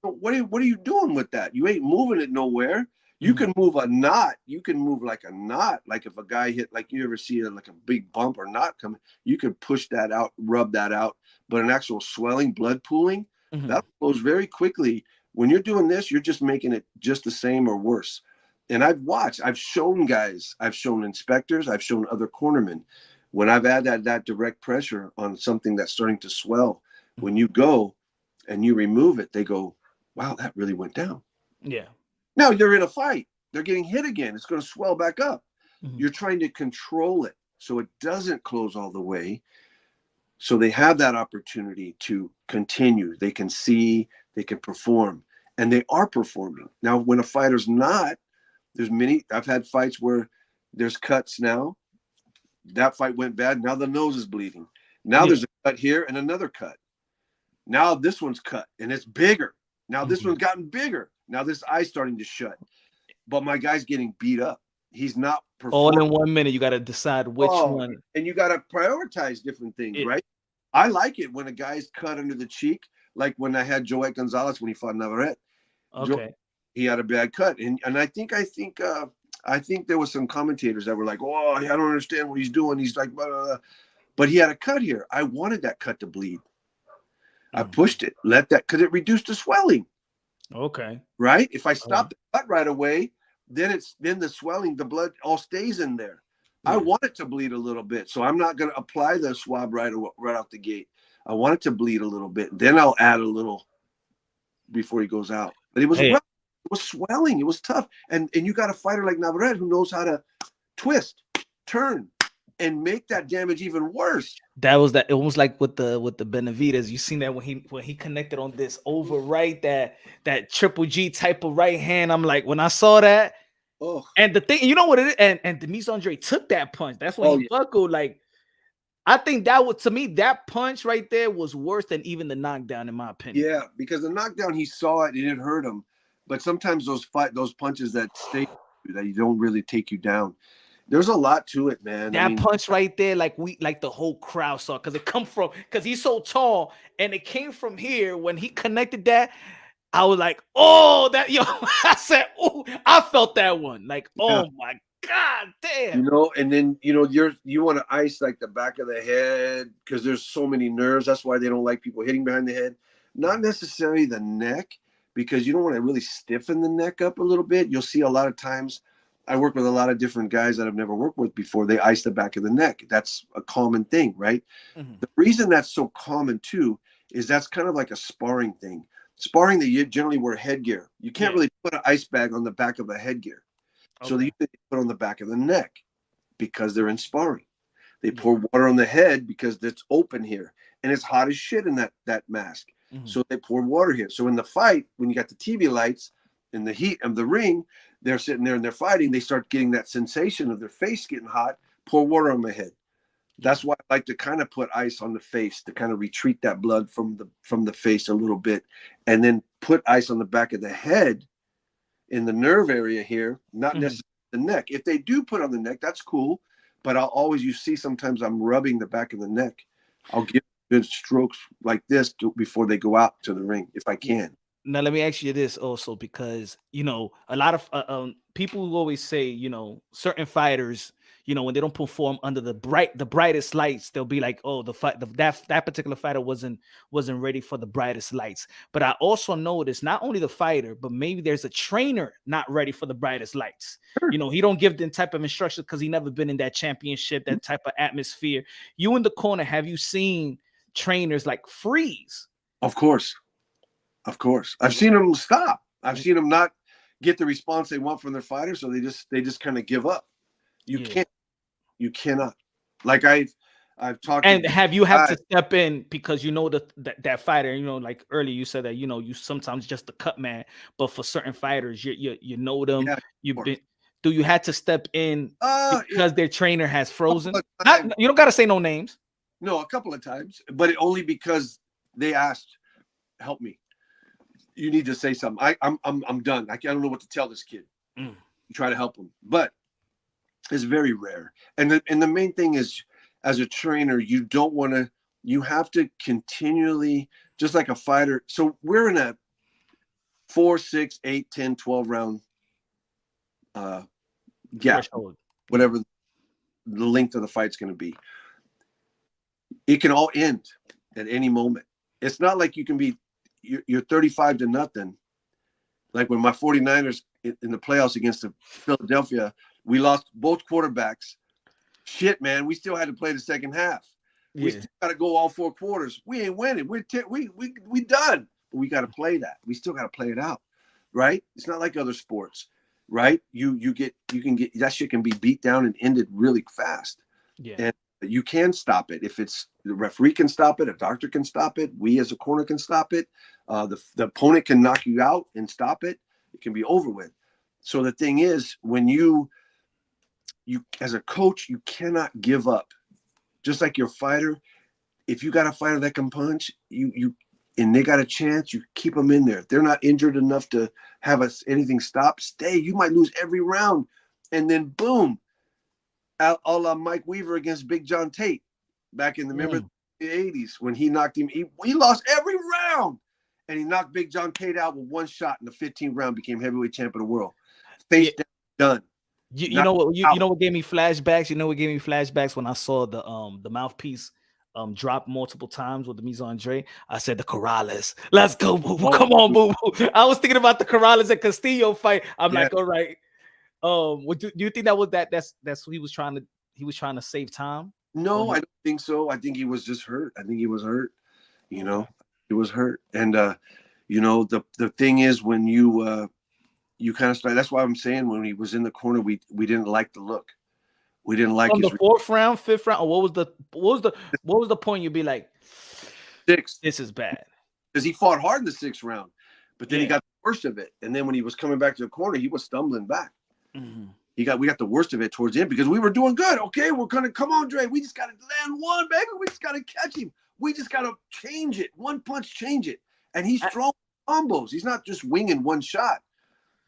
So what are you doing with that? You ain't moving it nowhere. You can move a knot. You can move like a knot. Like if a guy hit, like you ever see like a big bump or knot coming, you can push that out, rub that out. But an actual swelling, blood pooling, that goes very quickly. When you're doing this, you're just making it just the same or worse. And I've shown guys, I've shown inspectors, I've shown other cornermen, when I've added that direct pressure on something that's starting to swell, when you go and you remove it, they go, wow, that really went down. Yeah. Now you're in a fight. They're getting hit again. It's going to swell back up. You're trying to control it so it doesn't close all the way. So they have that opportunity to continue. They can see, they can perform, and they are performing. Now, when a fighter's not, I've had fights where there's cuts now. That fight went bad. Now the nose is bleeding. Now there's a cut here and another cut. Now this one's cut and it's bigger. Now this one's gotten bigger. Now this eye's starting to shut. But my guy's getting beat up. He's not performing. All in 1 minute, you got to decide which one. And you got to prioritize different things, right? I like it when a guy's cut under the cheek, like when I had Joet Gonzalez when he fought Navarrete. Okay. He had a bad cut. And I think there was some commentators that were like, oh, I don't understand what he's doing. He's like, blah, blah, blah. But he had a cut here. I wanted that cut to bleed. I pushed it, because it reduced the swelling. Okay. Right? If I stop the cut right away, then the swelling, the blood all stays in there. I want it to bleed a little bit. So I'm not going to apply the swab right out the gate. I want it to bleed a little bit. Then I'll add a little before he goes out. But it was swelling. It was tough. And you got a fighter like Navarrete who knows how to twist, turn, and make that damage even worse. That was that. It was like with the Benavidez. You seen that when he connected on this over right, that triple G type of right hand. I'm like, when I saw that, and the thing, you know what it is, and Demetrius Andrade took that punch. That's when he buckled. Like, I think to me, that punch right there was worse than even the knockdown, in my opinion. Yeah, because the knockdown, he saw it, it didn't hurt him. but sometimes those punches that stay, that you don't really take you down. There's a lot to it, man. That punch right there, like the whole crowd saw, because he's so tall, and it came from here. When he connected that, I was like, oh, that yo. I said, oh, I felt that one. Like, oh my God, damn. You know, and then you want to ice like the back of the head because there's so many nerves. That's why they don't like people hitting behind the head. Not necessarily the neck, because you don't want to really stiffen the neck up a little bit. You'll see a lot of times. I work with a lot of different guys that I've never worked with before. They ice the back of the neck. That's a common thing, right? Mm-hmm. The reason that's so common too is that's kind of like a sparring thing. Sparring, that you generally wear headgear. You can't really put an ice bag on the back of a headgear. Okay. So they put on the back of the neck because they're in sparring. They pour water on the head because it's open here and it's hot as shit in that mask. Mm-hmm. So they pour water here. So in the fight, when you got the TV lights and the heat of the ring, they're sitting there and they're fighting. They start getting that sensation of their face getting hot. Pour water on my head. That's why I like to kind of put ice on the face to kind of retreat that blood from the face a little bit, and then put ice on the back of the head in the nerve area here, not necessarily the neck. If they do put on the neck, that's cool. But you see sometimes I'm rubbing the back of the neck. I'll give good strokes like this before they go out to the ring if I can. Now, let me ask you this also, because, a lot of people who always say, certain fighters, when they don't perform under the brightest lights, they'll be like, oh, that particular fighter wasn't ready for the brightest lights. But I also noticed not only the fighter, but maybe there's a trainer not ready for the brightest lights. Sure. He don't give the type of instructions because he never been in that championship, that type of atmosphere. You in the corner, have you seen trainers like freeze? Of course. I've seen them stop. I've seen them not get the response they want from their fighter, so they just kind of give up. You cannot. Like I've talked. And have you have to step in because that fighter, like earlier you said that you sometimes just the cut man, but for certain fighters you know them. Yeah, do you have to step in because their trainer has frozen? You don't got to say no names. No, a couple of times, but only because they asked, help me. You need to say something. I'm done. I don't know what to tell this kid. You try to help him, but it's very rare. And the main thing is, as a trainer, you have to continually, just like a fighter. So we're in a 4, 6, 8, 10, 12 round gap, whatever the length of the fight's going to be. It can all end at any moment. It's not like you can be, you're 35-0. Like when my 49ers in the playoffs against the Philadelphia, we lost both quarterbacks. Shit, man, we still had to play the second half. We still got to go all 4 quarters. We ain't winning. We done. But we got to play that. We still got to play it out, right? It's not like other sports, right? You can get that shit can be beat down and ended really fast. Yeah. And you can stop it. If it's the referee can stop it, a doctor can stop it, we as a corner can stop it, the opponent can knock you out and stop it. It can be over with. So the thing is, when you as a coach, you cannot give up. Just like your fighter, if you got a fighter that can punch, and they got a chance, you keep them in there. If they're not injured enough to have anything stop, stay. You might lose every round, and then boom, a la Mike Weaver against Big John Tate back in the 80s when he knocked him. He lost every round, and he knocked Big John Tate out with one shot in the 15th round, became heavyweight champion of the world. Face down, done. You know what gave me flashbacks? You know what gave me flashbacks when I saw the mouthpiece drop multiple times with the mise en Dre. I said the Corrales. Let's go, boo. Come on, boo. I was thinking about the Corrales and Castillo fight. I'm like, all right. Do you think that was that's what he was trying to save time? No, I don't think so. I think he was just hurt. I think he was hurt. He was hurt. And the thing is, when you kind of start, that's why I'm saying when he was in the corner, we didn't like the look. We didn't like from the 4th round, 5th round. Or what was the point? You'd be like 6. This is bad. Because he fought hard in the 6th round, but then he got the worst of it. And then when he was coming back to the corner, he was stumbling back. Mm-hmm. We got the worst of it towards the end because we were doing good. Okay, we're gonna come on, Dre. We just gotta land one, baby. We just gotta catch him. We just gotta change it. One punch, change it. And he's throwing combos. He's not just winging one shot.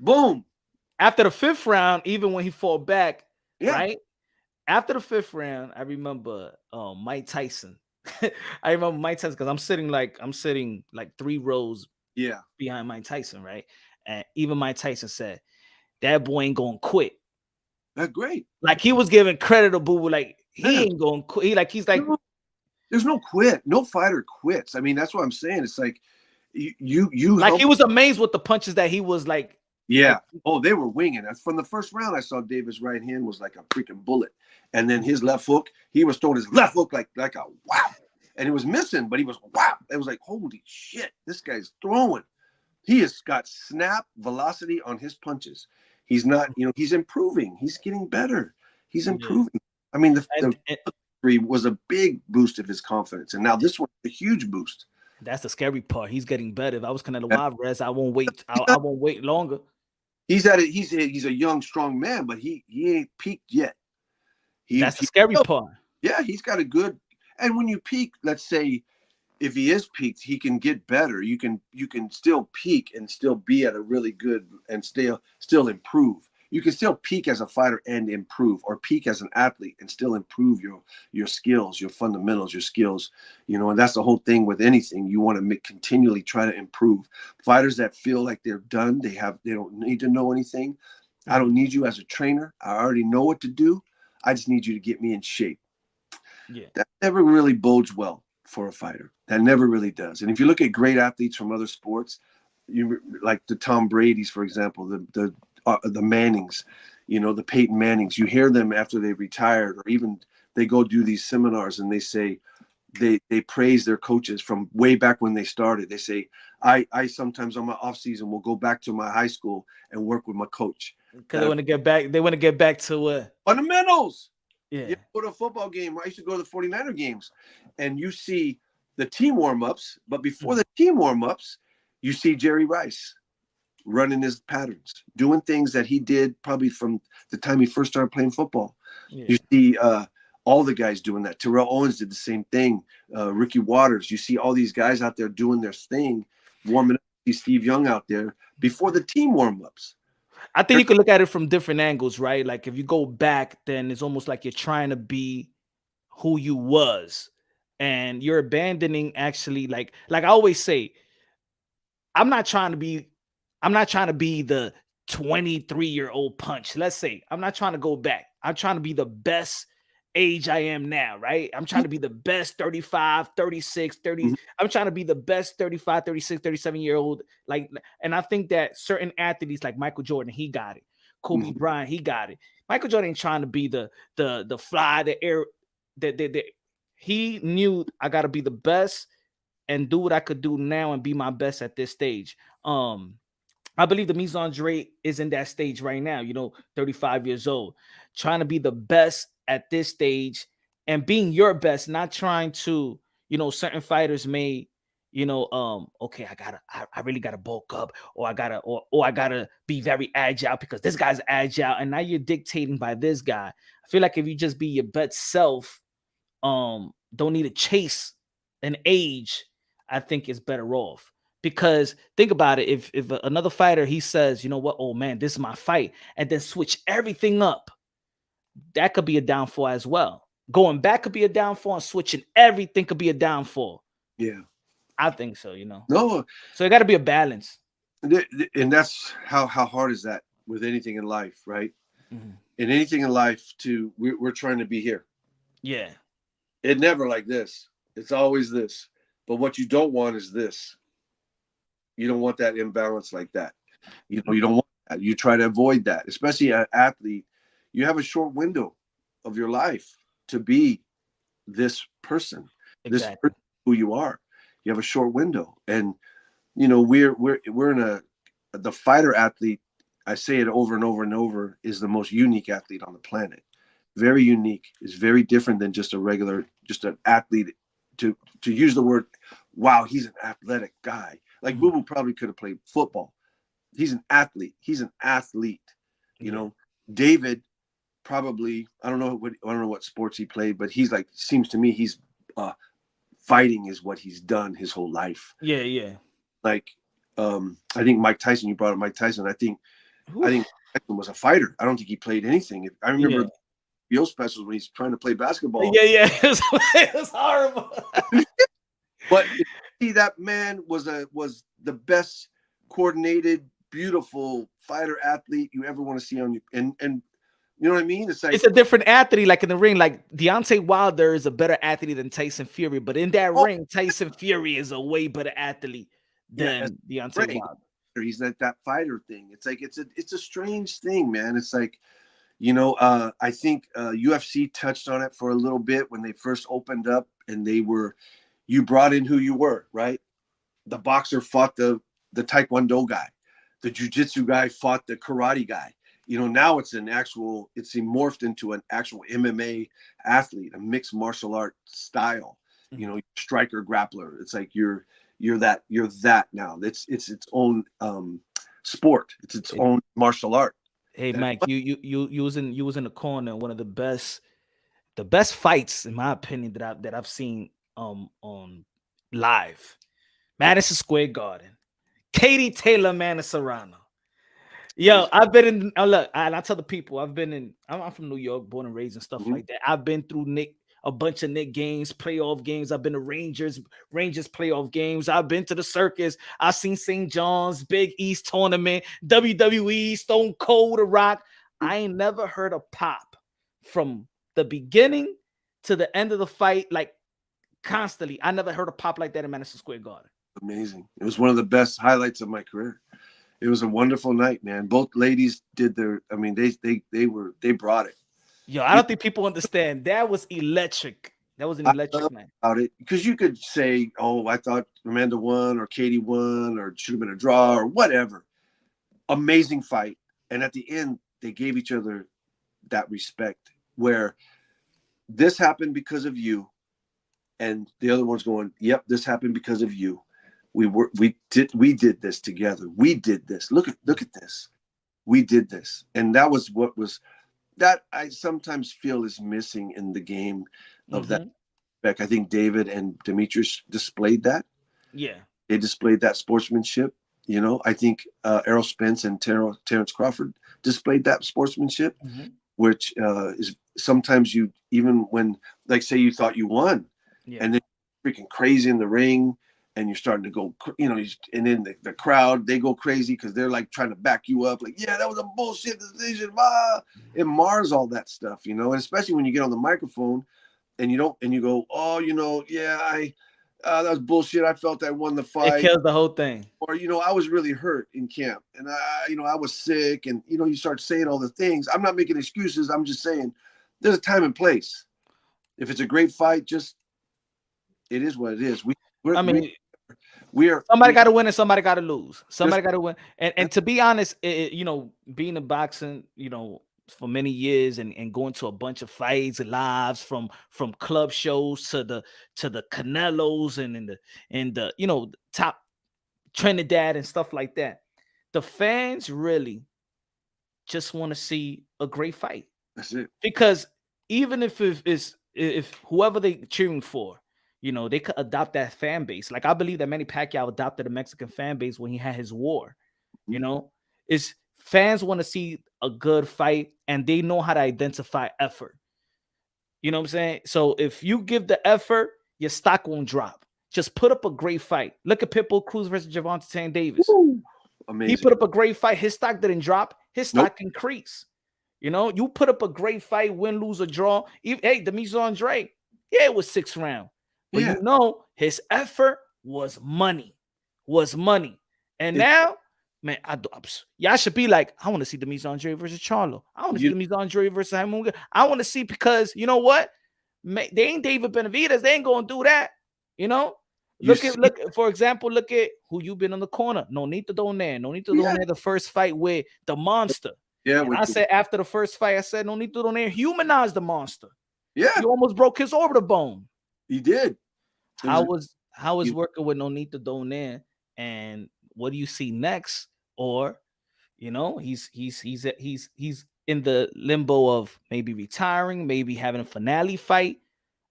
Boom. After the 5th round, even when he fought back, Yeah. right? After the 5th round, I remember Mike Tyson. I remember Mike Tyson because I'm sitting like 3 rows Yeah. behind Mike Tyson, right? And even Mike Tyson said, that boy ain't gonna quit. That's great. Like he was giving credit to Boo, like he Yeah. ain't gonna quit. He's like, No, there's no quit. No fighter quits. I mean, that's what I'm saying. It's like you like help. he was amazed with the punches that he was like. Yeah. Oh, they were winging. From the first round, I saw Davis' right hand was like a freaking bullet, and then his left hook, he was throwing his left hook like a wow, and it was missing, but he was wow. It was like, holy shit, this guy's throwing. He has got snap velocity on his punches. He's not, he's improving. He's getting better. He's improving. I mean, the three was a big boost of his confidence, and now this one's a huge boost. That's the scary part. He's getting better. If I was Canelo Alvarez, I won't wait. I won't wait longer. He's at it. He's a young, strong man, but he ain't peaked yet. That's the scary part. Yeah, he's got a good. And when you peak, let's say, if he is peaked, he can get better. You can still peak and still be at a really good and still improve. You can still peak as a fighter and improve, or peak as an athlete and still improve your skills, your fundamentals, your skills. And that's the whole thing with anything. You want to continually try to improve. Fighters that feel like they're done, they don't need to know anything. I don't need you as a trainer. I already know what to do. I just need you to get me in shape. Yeah, that never really bodes well for a fighter. That never really does. And if you look at great athletes from other sports, like the Tom Brady's, for example, the Mannings, the Peyton Mannings, you hear them after they retired, or even they go do these seminars and they say they praise their coaches from way back when they started. They say, I sometimes on my off season will go back to my high school and work with my coach. Because they want to get back. They want to get back to fundamentals. Yeah. You go to a football game. I used to go to the 49er games, and you see the team warm-ups, but before the team warm-ups, you see Jerry Rice running his patterns, doing things that he did probably from the time he first started playing football. Yeah. You see all the guys doing that. Terrell Owens did the same thing. Ricky Waters. You see all these guys out there doing their thing, warming up. You see Steve Young out there before the team warm-ups. I think you can look at it from different angles, right? Like if you go back, then it's almost like you're trying to be who you was, and you're abandoning actually. Like I always say, I'm not trying to be the 23-year-old Punch. Let's say I'm not trying to go back. I'm trying to be the best age I am now, right? I'm trying to be the best 35, 36, 30. Mm-hmm. I'm trying to be the best 35, 36, 37-year-old. Like, and I think that certain athletes like Michael Jordan, he got it. Kobe Bryant, he got it. Michael Jordan ain't trying to be the fly, the air. He knew I got to be the best and do what I could do now and be my best at this stage. I believe the Mies Andrade is in that stage right now, 35 years old, trying to be the best at this stage and being your best, not trying to, certain fighters may, okay, I really gotta bulk up, or I gotta be very agile because this guy's agile, and now you're dictating by this guy. I feel like if you just be your best self, don't need to chase an age, I think it's better off. Because think about it, if another fighter, he says, you know what, oh man, this is my fight, and then switch everything up, that could be a downfall as well. Going back could be a downfall, and switching everything could be a downfall. Yeah, I think so. No, so it got to be a balance, and that's how hard is that with anything in life, right? Mm-hmm. In anything in life, we're trying to be here. Yeah, it never like this. It's always this. But what you don't want is this. You don't want that imbalance like that. You don't want that. You try to avoid that, especially an athlete. You have a short window of your life to be this person, this person who you are. You have a short window, and we're in the fighter athlete. I say it over and over and over, is the most unique athlete on the planet. Very unique. Is very different than just an athlete. To use the word, wow, he's an athletic guy. Like Boo Boo probably could have played football. He's an athlete. He's an athlete. David probably, I don't know what sports he played, but he's seems to me he's fighting is what he's done his whole life. Yeah. I think Mike Tyson, you brought up Mike Tyson. I think I think Cutman was a fighter. I don't think he played anything. I remember Bill specials when he's trying to play basketball. Yeah. It was horrible. But see, that man was the best coordinated, beautiful fighter athlete you ever want to see on you. And you know what I mean? It's like it's a different athlete, like in the ring. Like Deontay Wilder is a better athlete than Tyson Fury, but in that ring, Tyson Fury is a way better athlete than Deontay Wilder. He's like that fighter thing. It's like it's a strange thing, man. It's like, you know, I think UFC touched on it for a little bit when they first opened up, and you brought in who you were, right? The boxer fought the taekwondo guy, the jiu-jitsu guy fought the karate guy. You know, now it's morphed into an actual MMA athlete, a mixed martial art style. You know, striker, grappler. It's like you're that now. It's its own sport. It's its own martial art. Hey, Mike, you was in the corner. One of the best fights, in my opinion, that I've seen on live. Madison Square Garden. Katie Taylor, Manny Serrano. Yo, I've been in. Look, I tell the people, I'm from New York, born and raised and stuff like that. I've been through a bunch of Knick games, playoff games. I've been to Rangers playoff games. I've been to the circus. I've seen St. John's, Big East tournament, WWE, Stone Cold, The Rock. I ain't never heard a pop from the beginning to the end of the fight, like constantly. I never heard a pop like that in Madison Square Garden. Amazing. It was one of the best highlights of my career. It was a wonderful night, man. Both ladies did they brought it. Yo, I don't think people understand. That was electric. That was an electric night. About it, because you could say, "Oh, I thought Amanda won, or Katie won, or it should have been a draw, or whatever." Amazing fight, and at the end, they gave each other that respect. Where this happened because of you, and the other one's going, "Yep, this happened because of you. We did this together. We did this. Look at this. We did this." And that was that I sometimes feel is missing in the game of that. I think David and Demetrius displayed that. Yeah. They displayed that sportsmanship. You know, I think Errol Spence and Terrence Crawford displayed that sportsmanship, which is sometimes you, even when, like, say you thought you won, and then you're freaking crazy in the ring, and you're starting to go, you know, and then the crowd, they go crazy because they're like trying to back you up. Like, yeah, that was a bullshit decision. It mars all that stuff, you know, and especially when you get on the microphone and you go, oh, you know, yeah, that was bullshit. I felt I won the fight. It kills the whole thing. Or, you know, I was really hurt in camp, and I was sick, and, you know, you start saying all the things. I'm not making excuses. I'm just saying there's a time and place. If it's a great fight, it is what it is. Somebody got to win and somebody got to lose. Somebody got to win. And to be honest, you know, being in boxing, you know, for many years and going to a bunch of fights and lives from club shows to the Canelos and the you know, top Trinidad and stuff like that. The fans really just want to see a great fight. That's it. Because even if whoever they cheering for, you know, they could adopt that fan base. Like, I believe that Manny Pacquiao adopted a Mexican fan base when he had his war. You know, is fans want to see a good fight, and they know how to identify effort. You know what I'm saying? So if you give the effort, your stock won't drop. Just put up a great fight. Look at Pitbull Cruz versus Gervonta Tank Davis. Amazing. He put up a great fight. His stock didn't drop. His stock increased. You know, you put up a great fight, win, lose, or draw. Hey, Demetrius Andrade. Yeah, it was 6 rounds. But you know, his effort was money. And now, man, y'all should be like, I want to see Demetrius Andrade versus Charlo. I want to see Demetrius Andrade versus Hamon. I want to see, because you know what? They ain't David Benavidez. They ain't gonna do that. You know, look at for example, look at who you've been on the corner. No need to do there. No need to do there. The first fight with the monster. Yeah, I said after the first fight, I said no need to do there. Humanize the monster. Yeah, he almost broke his orbital bone. He did. How was working with Nonito Donaire, and what do you see next? Or, you know, he's in the limbo of maybe retiring, maybe having a finale fight.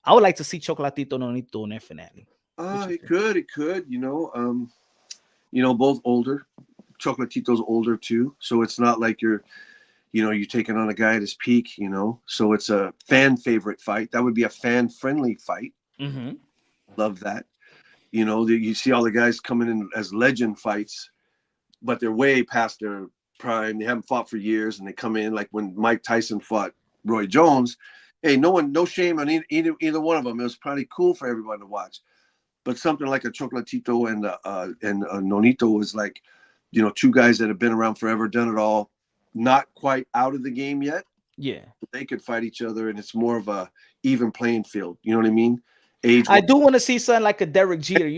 I would like to see Chocolatito Nonito Donaire finale. It could, you know, both older. Chocolatito's older too, so it's not like you're taking on a guy at his peak, So it's a fan favorite fight. That would be a fan friendly fight. Mm-hmm. Love that. You see all the guys coming in as legend fights, but they're way past their prime. They haven't fought for years, and they come in like when Mike Tyson fought Roy Jones. Hey, no shame on either one of them. It was probably cool for everyone to watch. But something like a Chocolatito and Nonito was like, two guys that have been around forever, done it all, not quite out of the game yet. Yeah. But they could fight each other, and it's more of a even playing field. You know what I mean? I do want to see something like a Derek Jeter.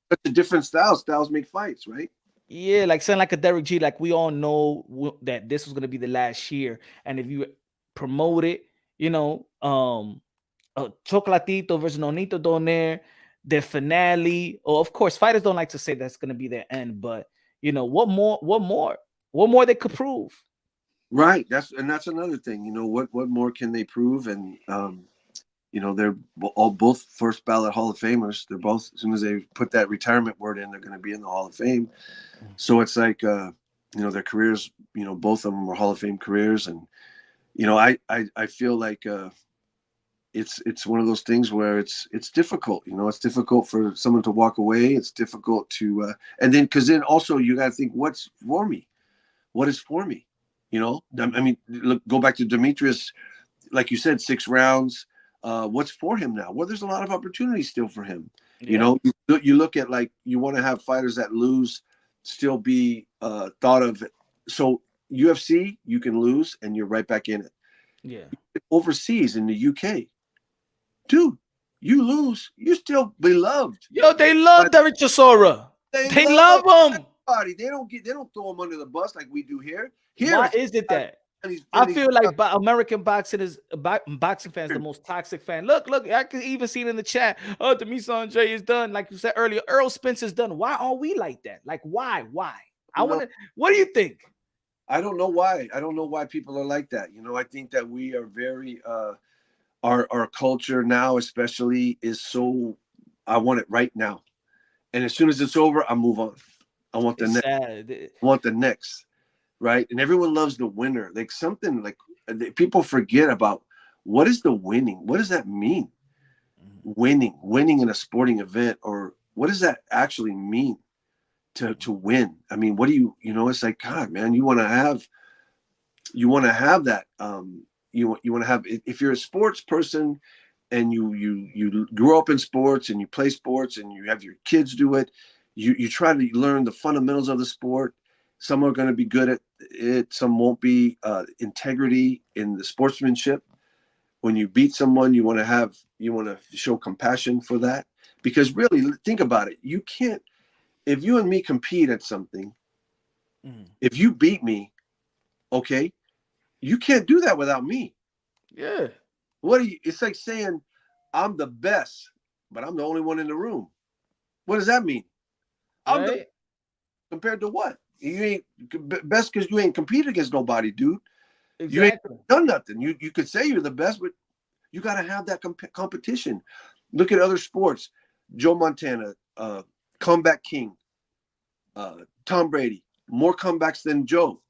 But the different styles make fights, right? Yeah, like something like a Derek Jeter. Like we all know that this was going to be the last year. And if you promote it, Chocolatito versus Nonito down there, the finale. Oh, of course, fighters don't like to say that's going to be their end, but what more they could prove? Right. That's another thing. What more can they prove? And they're both first ballot Hall of Famers. They're both, as soon as they put that retirement word in, they're going to be in the Hall of Fame. So it's like their careers. Both of them were Hall of Fame careers, and I feel like it's one of those things where it's difficult. It's difficult for someone to walk away. It's difficult to and then because then also you got to think, what's for me? What is for me? I mean, look, go back to Demetrius, like you said, 6 rounds. What's for him now? Well, there's a lot of opportunities still for him. Yeah. You look at, like, you want to have fighters that lose still be thought of. So UFC, you can lose and you're right back in it. Yeah. Overseas in the UK, dude, you lose, you're still beloved. Yo, they love Derek Chisora. They love him. They don't throw him under the bus like we do here. Why is it that? I feel like American boxing is boxing fans the most toxic fan. Look, I can even see it in the chat. Oh, Demetrius Andrade is done. Like you said earlier, Earl Spence is done. Why are we like that? Like, why? What do you think? I don't know why. I don't know why people are like that. I think that we are very our culture now, especially, is so, I want it right now. And as soon as it's over, I move on. I want the next. I want the next. Right. And everyone loves the winner. Like something like people forget about what is the winning? What does that mean? Winning in a sporting event, or what does that actually mean to win? I mean, what do you it's like, God, man, you want to have that. You want to have, if you're a sports person and you grew up in sports and you play sports and you have your kids do it, you try to learn the fundamentals of the sport. Some are going to be good at it. Some won't be. Integrity in the sportsmanship. When you beat someone, you want to show compassion for that. Because really, think about it. You can't, if you and me compete at something, if you beat me, okay, you can't do that without me. Yeah. It's like saying I'm the best, but I'm the only one in the room. What does that mean? I'm the compared to what? You ain't best because you ain't competed against nobody, dude. Exactly. You ain't done nothing. You could say you're the best, but you got to have that competition. Look at other sports. Joe Montana, comeback king. Tom Brady, more comebacks than Joe.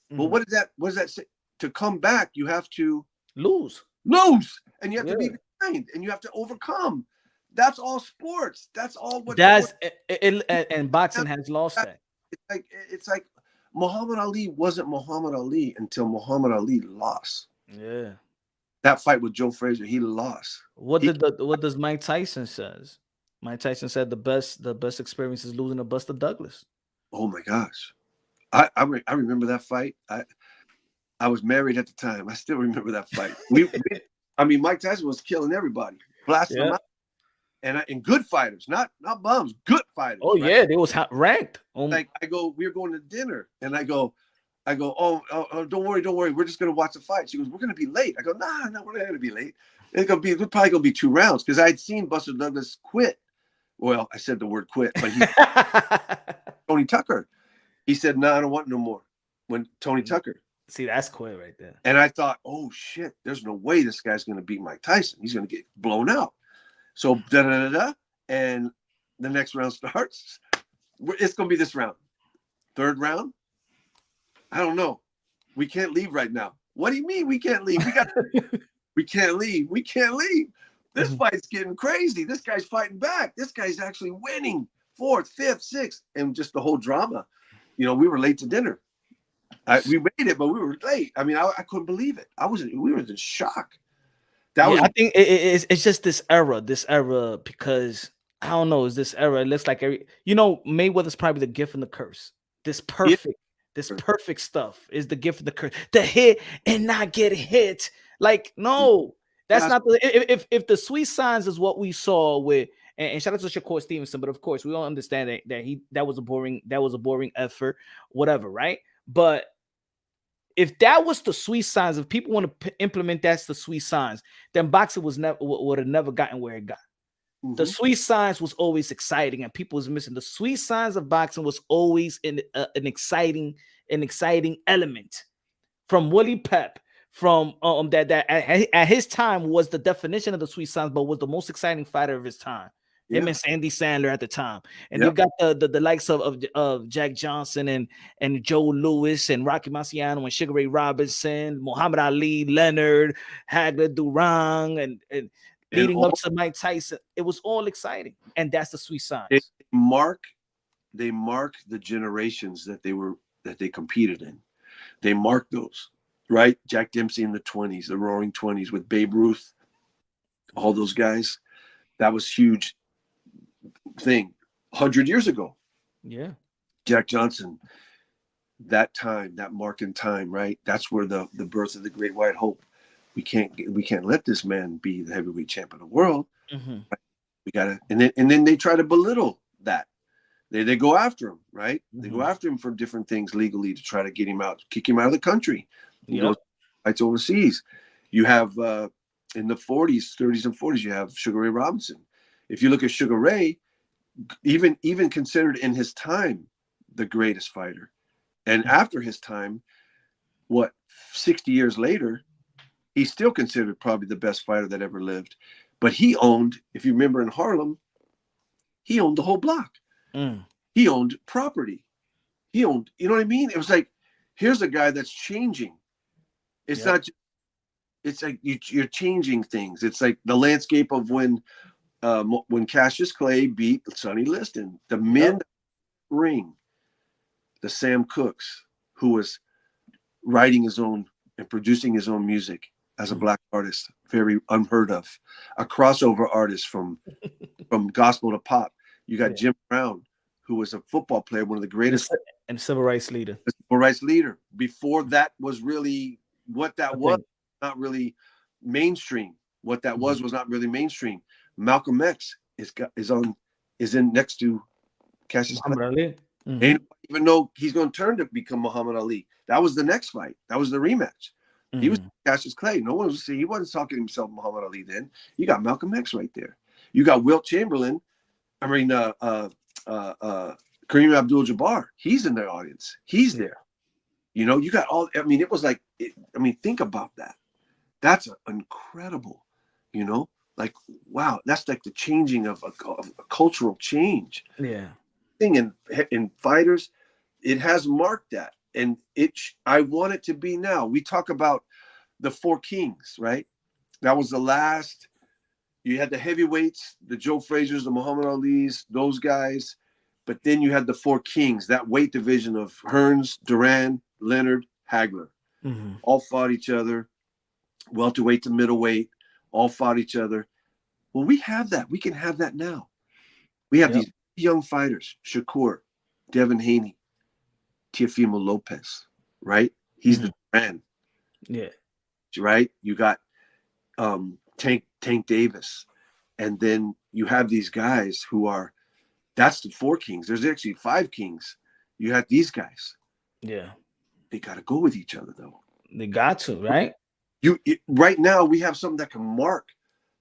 But what does that say? To come back, you have to lose, and you have to be behind, and you have to overcome. That's all sports. That's all what. And boxing has lost that. It's like Muhammad Ali wasn't Muhammad Ali until Muhammad Ali lost. Yeah. That fight with Joe Frazier, he lost. What does Mike Tyson says? Mike Tyson said the best experience is losing to Buster Douglas. Oh my gosh. I remember that fight. I was married at the time. I still remember that fight. Mike Tyson was killing everybody, blasting them out. And good fighters, not bums, good fighters. Oh, right? Yeah, they was ranked. Like we were going to dinner, and I go, oh, don't worry, we're just gonna watch the fight. She goes, we're gonna be late. I go, no, we're not gonna be late. We're probably gonna be 2 rounds, because I'd seen Buster Douglas quit. Well, I said the word quit, but Tony Tucker. He said, no, I don't want no more. When Tony Tucker. See, that's quit right there. And I thought, oh shit, there's no way this guy's gonna beat Mike Tyson. He's gonna get blown out. So and the next round starts. It's gonna be this round. 3rd round. I don't know. We can't leave right now. What do you mean we can't leave? We can't leave. We can't leave. This fight's getting crazy. This guy's fighting back. This guy's actually winning 4th, 5th, 6th, and just the whole drama. You know, we were late to dinner. We made it, but we were late. I mean, I couldn't believe it. We were in shock. I think it's just this era because I don't know. Is this era? It looks like Mayweather's probably the gift and the curse. This perfect stuff is the gift and the curse. The hit and not get hit. Like, no, that's not the if the sweet signs is what we saw with and shout out to Shakur Stevenson, but of course we all understand that was a boring effort, whatever, right? But if that was the sweet signs, if people want to implement that's the sweet signs, then boxing would have never gotten where it got. The sweet signs was always exciting, and people was missing. The sweet signs of boxing was always an exciting element. From Willie Pep, from that at his time was the definition of the sweet signs, but was the most exciting fighter of his time. Him and Sandy Sandler at the time, and you got the likes of Jack Johnson and Joe Louis and Rocky Marciano and Sugar Ray Robinson, Muhammad Ali, Leonard, Hagler, Durang, and leading up to Mike Tyson. It was all exciting, and that's the sweet signs. They mark the generations that they competed in. They mark those, right? Jack Dempsey in the 20s, the Roaring 20s with Babe Ruth, all those guys. That was huge thing 100 years ago. Yeah. Jack Johnson, that time, that mark in time, right? That's where the birth of the Great White Hope. We can't let this man be the heavyweight champion of the world. Right? We gotta, and then they try to belittle that. They go after him, right? They go after him for different things legally to try to get him out, kick him out of the country. He goes fights overseas. You have in the 40s, 30s, and 40s, you have Sugar Ray Robinson. If you look at Sugar Ray, even considered in his time the greatest fighter, and after his time, 60 years later, he's still considered probably the best fighter that ever lived. But he owned, if you remember in Harlem, he owned the whole block. He owned property. He owned, you know what I mean? It was like, here's a guy that's changing. It's not just, it's like you're changing things. It's like the landscape of when Cassius Clay beat Sonny Liston, the men ring, the Sam Cooks, who was writing his own and producing his own music as a black artist, very unheard of, a crossover artist from gospel to pop. You got Jim Brown, who was a football player, one of the greatest, and civil rights leader. Civil rights leader. Before that was really what that was, not really mainstream. What that was not really mainstream. Malcolm X is in next to Cassius Clay. Ain't even know he's going to turn to become Muhammad Ali. That was the next fight. That was the rematch. He was Cassius Clay. No one was saying, he wasn't talking to himself Muhammad Ali then. You got Malcolm X right there. You got Wilt Chamberlain. I mean, Kareem Abdul-Jabbar. He's in the audience. He's there. You know, you got all. I mean, it was like. Think about that. That's incredible. You know, like wow. That's like the changing of a cultural change. Yeah. Thing in fighters, it has marked that, and I want it to be now. We talk about the four kings, right? That was the last. You had the heavyweights, the Joe Frazier's, the Muhammad Ali's, those guys. But then you had the four kings, that weight division of Hearns, Duran, Leonard, Hagler. All fought each other. Welterweight to middleweight, all fought each other. Well, we have that. We can have that now. We have these young fighters, Shakur, Devin Haney, Teofimo Lopez, right? He's the Duran. Yeah. Right? You got Tank Davis. And then you have these guys who are, that's the four kings. There's actually five kings. You have these guys. Yeah. They got to go with each other, though. They got to, right? Right now, we have something that can mark.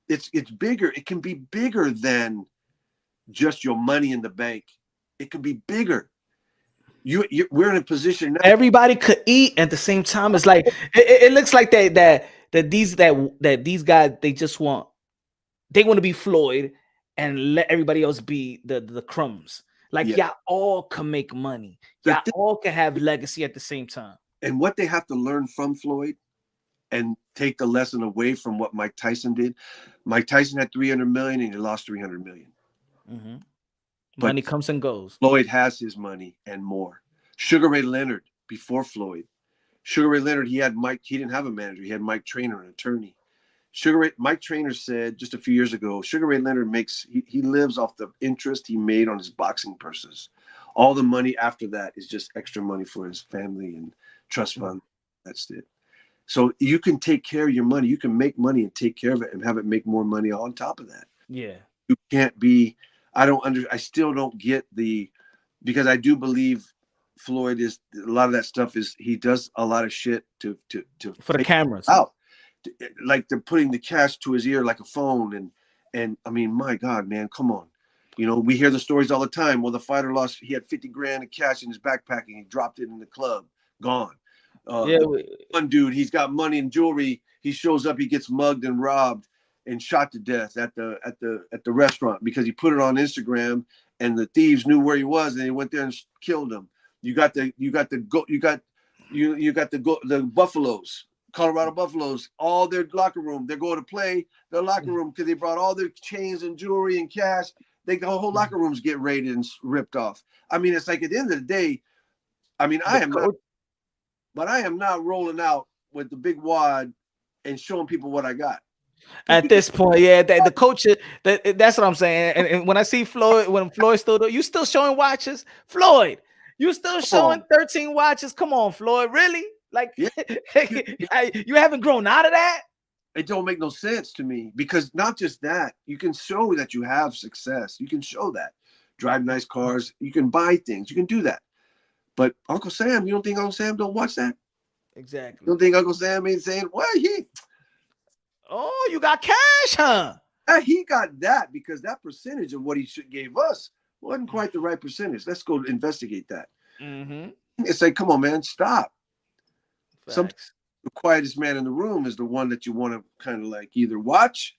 It's bigger. It can be bigger than just your money in the bank. It can be bigger. We're in a position now. Everybody could eat at the same time. It's like it looks like that these guys they want to be Floyd and let everybody else be the crumbs. Like Yeah. y'all all can make money. The Y'all thing- all can have legacy at the same time. And what they have to learn from Floyd and take the lesson away from what Mike Tyson did. Mike Tyson had 300 million and he lost 300 million. Mm-hmm. But Money comes and goes. Floyd has his money and more. Sugar Ray Leonard, before Floyd, Sugar Ray Leonard, he didn't have a manager. He had Mike Trainer, an attorney. Mike Trainer said just a few years ago, Sugar Ray Leonard he lives off the interest he made on his boxing purses. All the money after that is just extra money for his family and trust fund. That's it. So you can take care of your money. You can make money and take care of it and have it make more money on top of that. Yeah. You can't be, I still don't get because I do believe Floyd is, a lot of that stuff is, he does a lot of shit to For the cameras. out. Like they're putting the cash to his ear like a phone. And I mean, my God, man, come on. You know, we hear the stories all the time. Well, the fighter he had 50 grand in cash in his backpack and he dropped it in the club, gone. One dude, he's got money and jewelry. He shows up, he gets mugged and robbed and shot to death at the restaurant because he put it on Instagram and the thieves knew where he was and they went there and killed him. You got the Buffaloes, Colorado Buffaloes, all their locker room. They're going to play their locker room because they brought all their chains and jewelry and cash. The whole locker rooms get raided and ripped off. I mean, it's like at the end of the day, I mean, I am not rolling out with the big wad and showing people what I got. At this point, yeah, the coach, that's what I'm saying. And when I see Floyd, when Floyd you still showing watches, Floyd, you still showing 13 watches. Come on, Floyd, really? Like, yeah. You haven't grown out of that? It don't make no sense to me because not just that, you can show that you have success. You can show that. Drive nice cars. You can buy things. You can do that. But Uncle Sam, you don't think Uncle Sam don't watch that? Exactly. You don't think Uncle Sam ain't saying, well, oh, you got cash, huh? He got that because that percentage of what he gave us wasn't quite the right percentage. Let's go investigate that. Mm-hmm. It's like, come on, man, stop. Facts. The quietest man in the room is the one that you want to kind of like either watch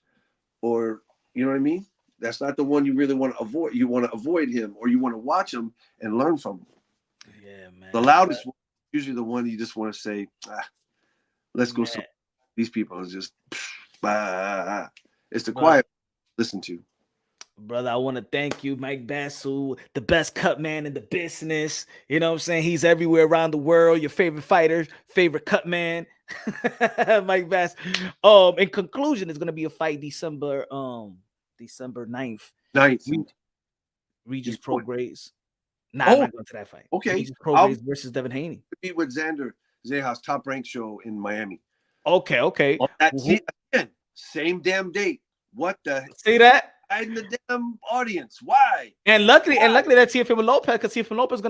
or, you know what I mean? That's not the one you really want to avoid. You want to avoid him or you want to watch him and learn from him. Yeah, man. The loudest one, usually the one you just want to say, let's go. Yeah. These people is just, it's the quiet listen to. Brother, I want to thank you, Mike Bazzell, the best cut man in the business. You know what I'm saying? He's everywhere around the world. Your favorite fighter, favorite cut man, Mike Bazzell. In conclusion, it's going to be a fight December 9th. Regis Prograis. I'm not going to that fight. Okay. Regis Prograis versus Devin Haney. Be with Xander Zeha's Top Rank show in Miami. Okay. See, again, same damn date. What the? See that? In the damn audience. Why? And luckily that Teofimo Lopez, because Teofimo Lopez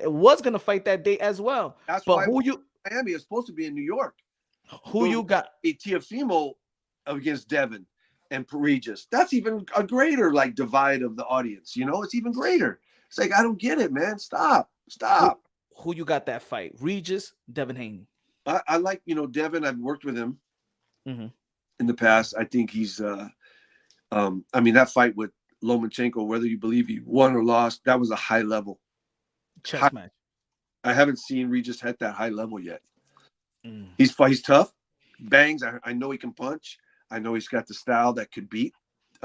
was gonna fight that day as well. That's why Miami is supposed to be in New York. You got? A Teofimo against Devin and Regis. That's even a greater like divide of the audience. You know, it's even greater. It's like I don't get it, man. Stop. Who you got that fight? Regis, Devin Haney. I like Devin. I've worked with him in the past. I think he's. I mean, that fight with Lomachenko, whether you believe he won or lost, that was a high level chess match. I haven't seen Regis at that high level yet. He's tough, bangs. I know he can punch. I know he's got the style that could beat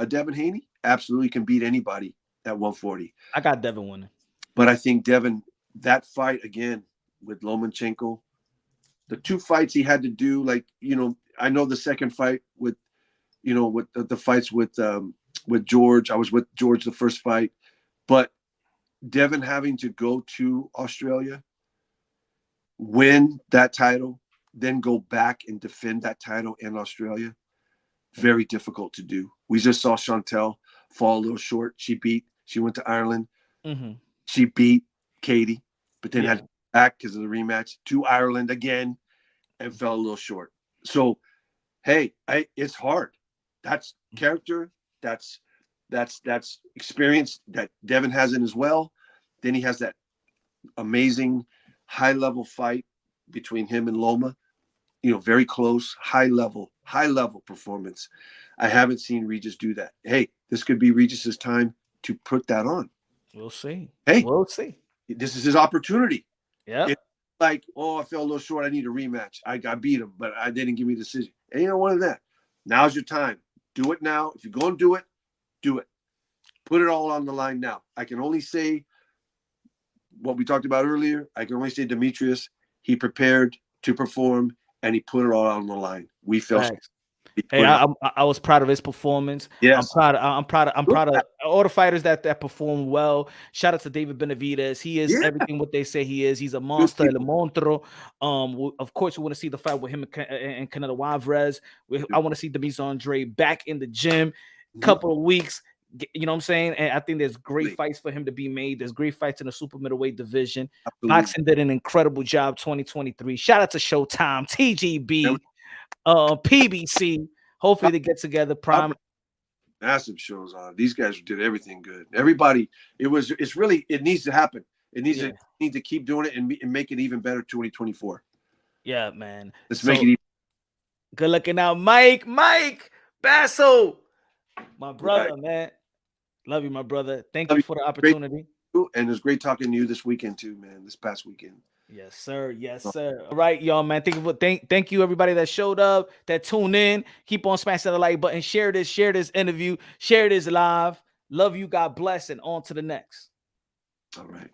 Devin Haney. Absolutely can beat anybody at 140. I got Devin winning. But I think Devin, that fight again with Lomachenko, the two fights he had to do, like, I know the second fight with the fights with George. I was with George the first fight, but Devin having to go to Australia, win that title, then go back and defend that title in Australia, very difficult to do. We just saw Chantel fall a little short. She went to Ireland. She beat Katie, but then had to back because of the rematch to Ireland again and fell a little short. So, hey, it's hard. That's character. That's experience that Devin has in as well. Then he has that amazing high-level fight between him and Loma. Very close, high level performance. I haven't seen Regis do that. Hey, this could be Regis's time to put that on. We'll see. Hey, we'll see. This is his opportunity. Yeah. It's like, oh, I fell a little short. I need a rematch. I beat him, but I didn't give me a decision. And you know what of that? Now's your time. Do it now. If you're going to do it, do it. Put it all on the line now. I can only say what we talked about earlier. I can only say Demetrius, he prepared to perform and he put it all on the line. We felt. Hey, I was proud of his performance. Yes. I'm proud of all the fighters that performed well. Shout out to David Benavidez. He is everything what they say he is. He's a monster, el monstruo. Of course, we want to see the fight with him and Canelo Alvarez. I want to see Demetrius Andrade back in the gym. Couple of weeks. You know what I'm saying? And I think there's great fights for him to be made. There's great fights in the super middleweight division. Absolutely. Boxing did an incredible job 2023. Shout out to Showtime, TGB, PBC. Hopefully they get together. Prime. Massive shows on. These guys did everything good. Everybody, it needs to happen. It needs to keep doing it and make it even better 2024. Yeah, man. Let's make it even. Good looking out, Mike Bassell. My brother, man. Love you, my brother. Thank you for the opportunity. And it was great talking to you this weekend too, man. This past weekend. Yes, sir. Yes, sir. All right, y'all, man. Thank you, everybody that showed up, that tuned in. Keep on smashing the like button. Share this interview. Share this live. Love you. God bless. And on to the next. All right.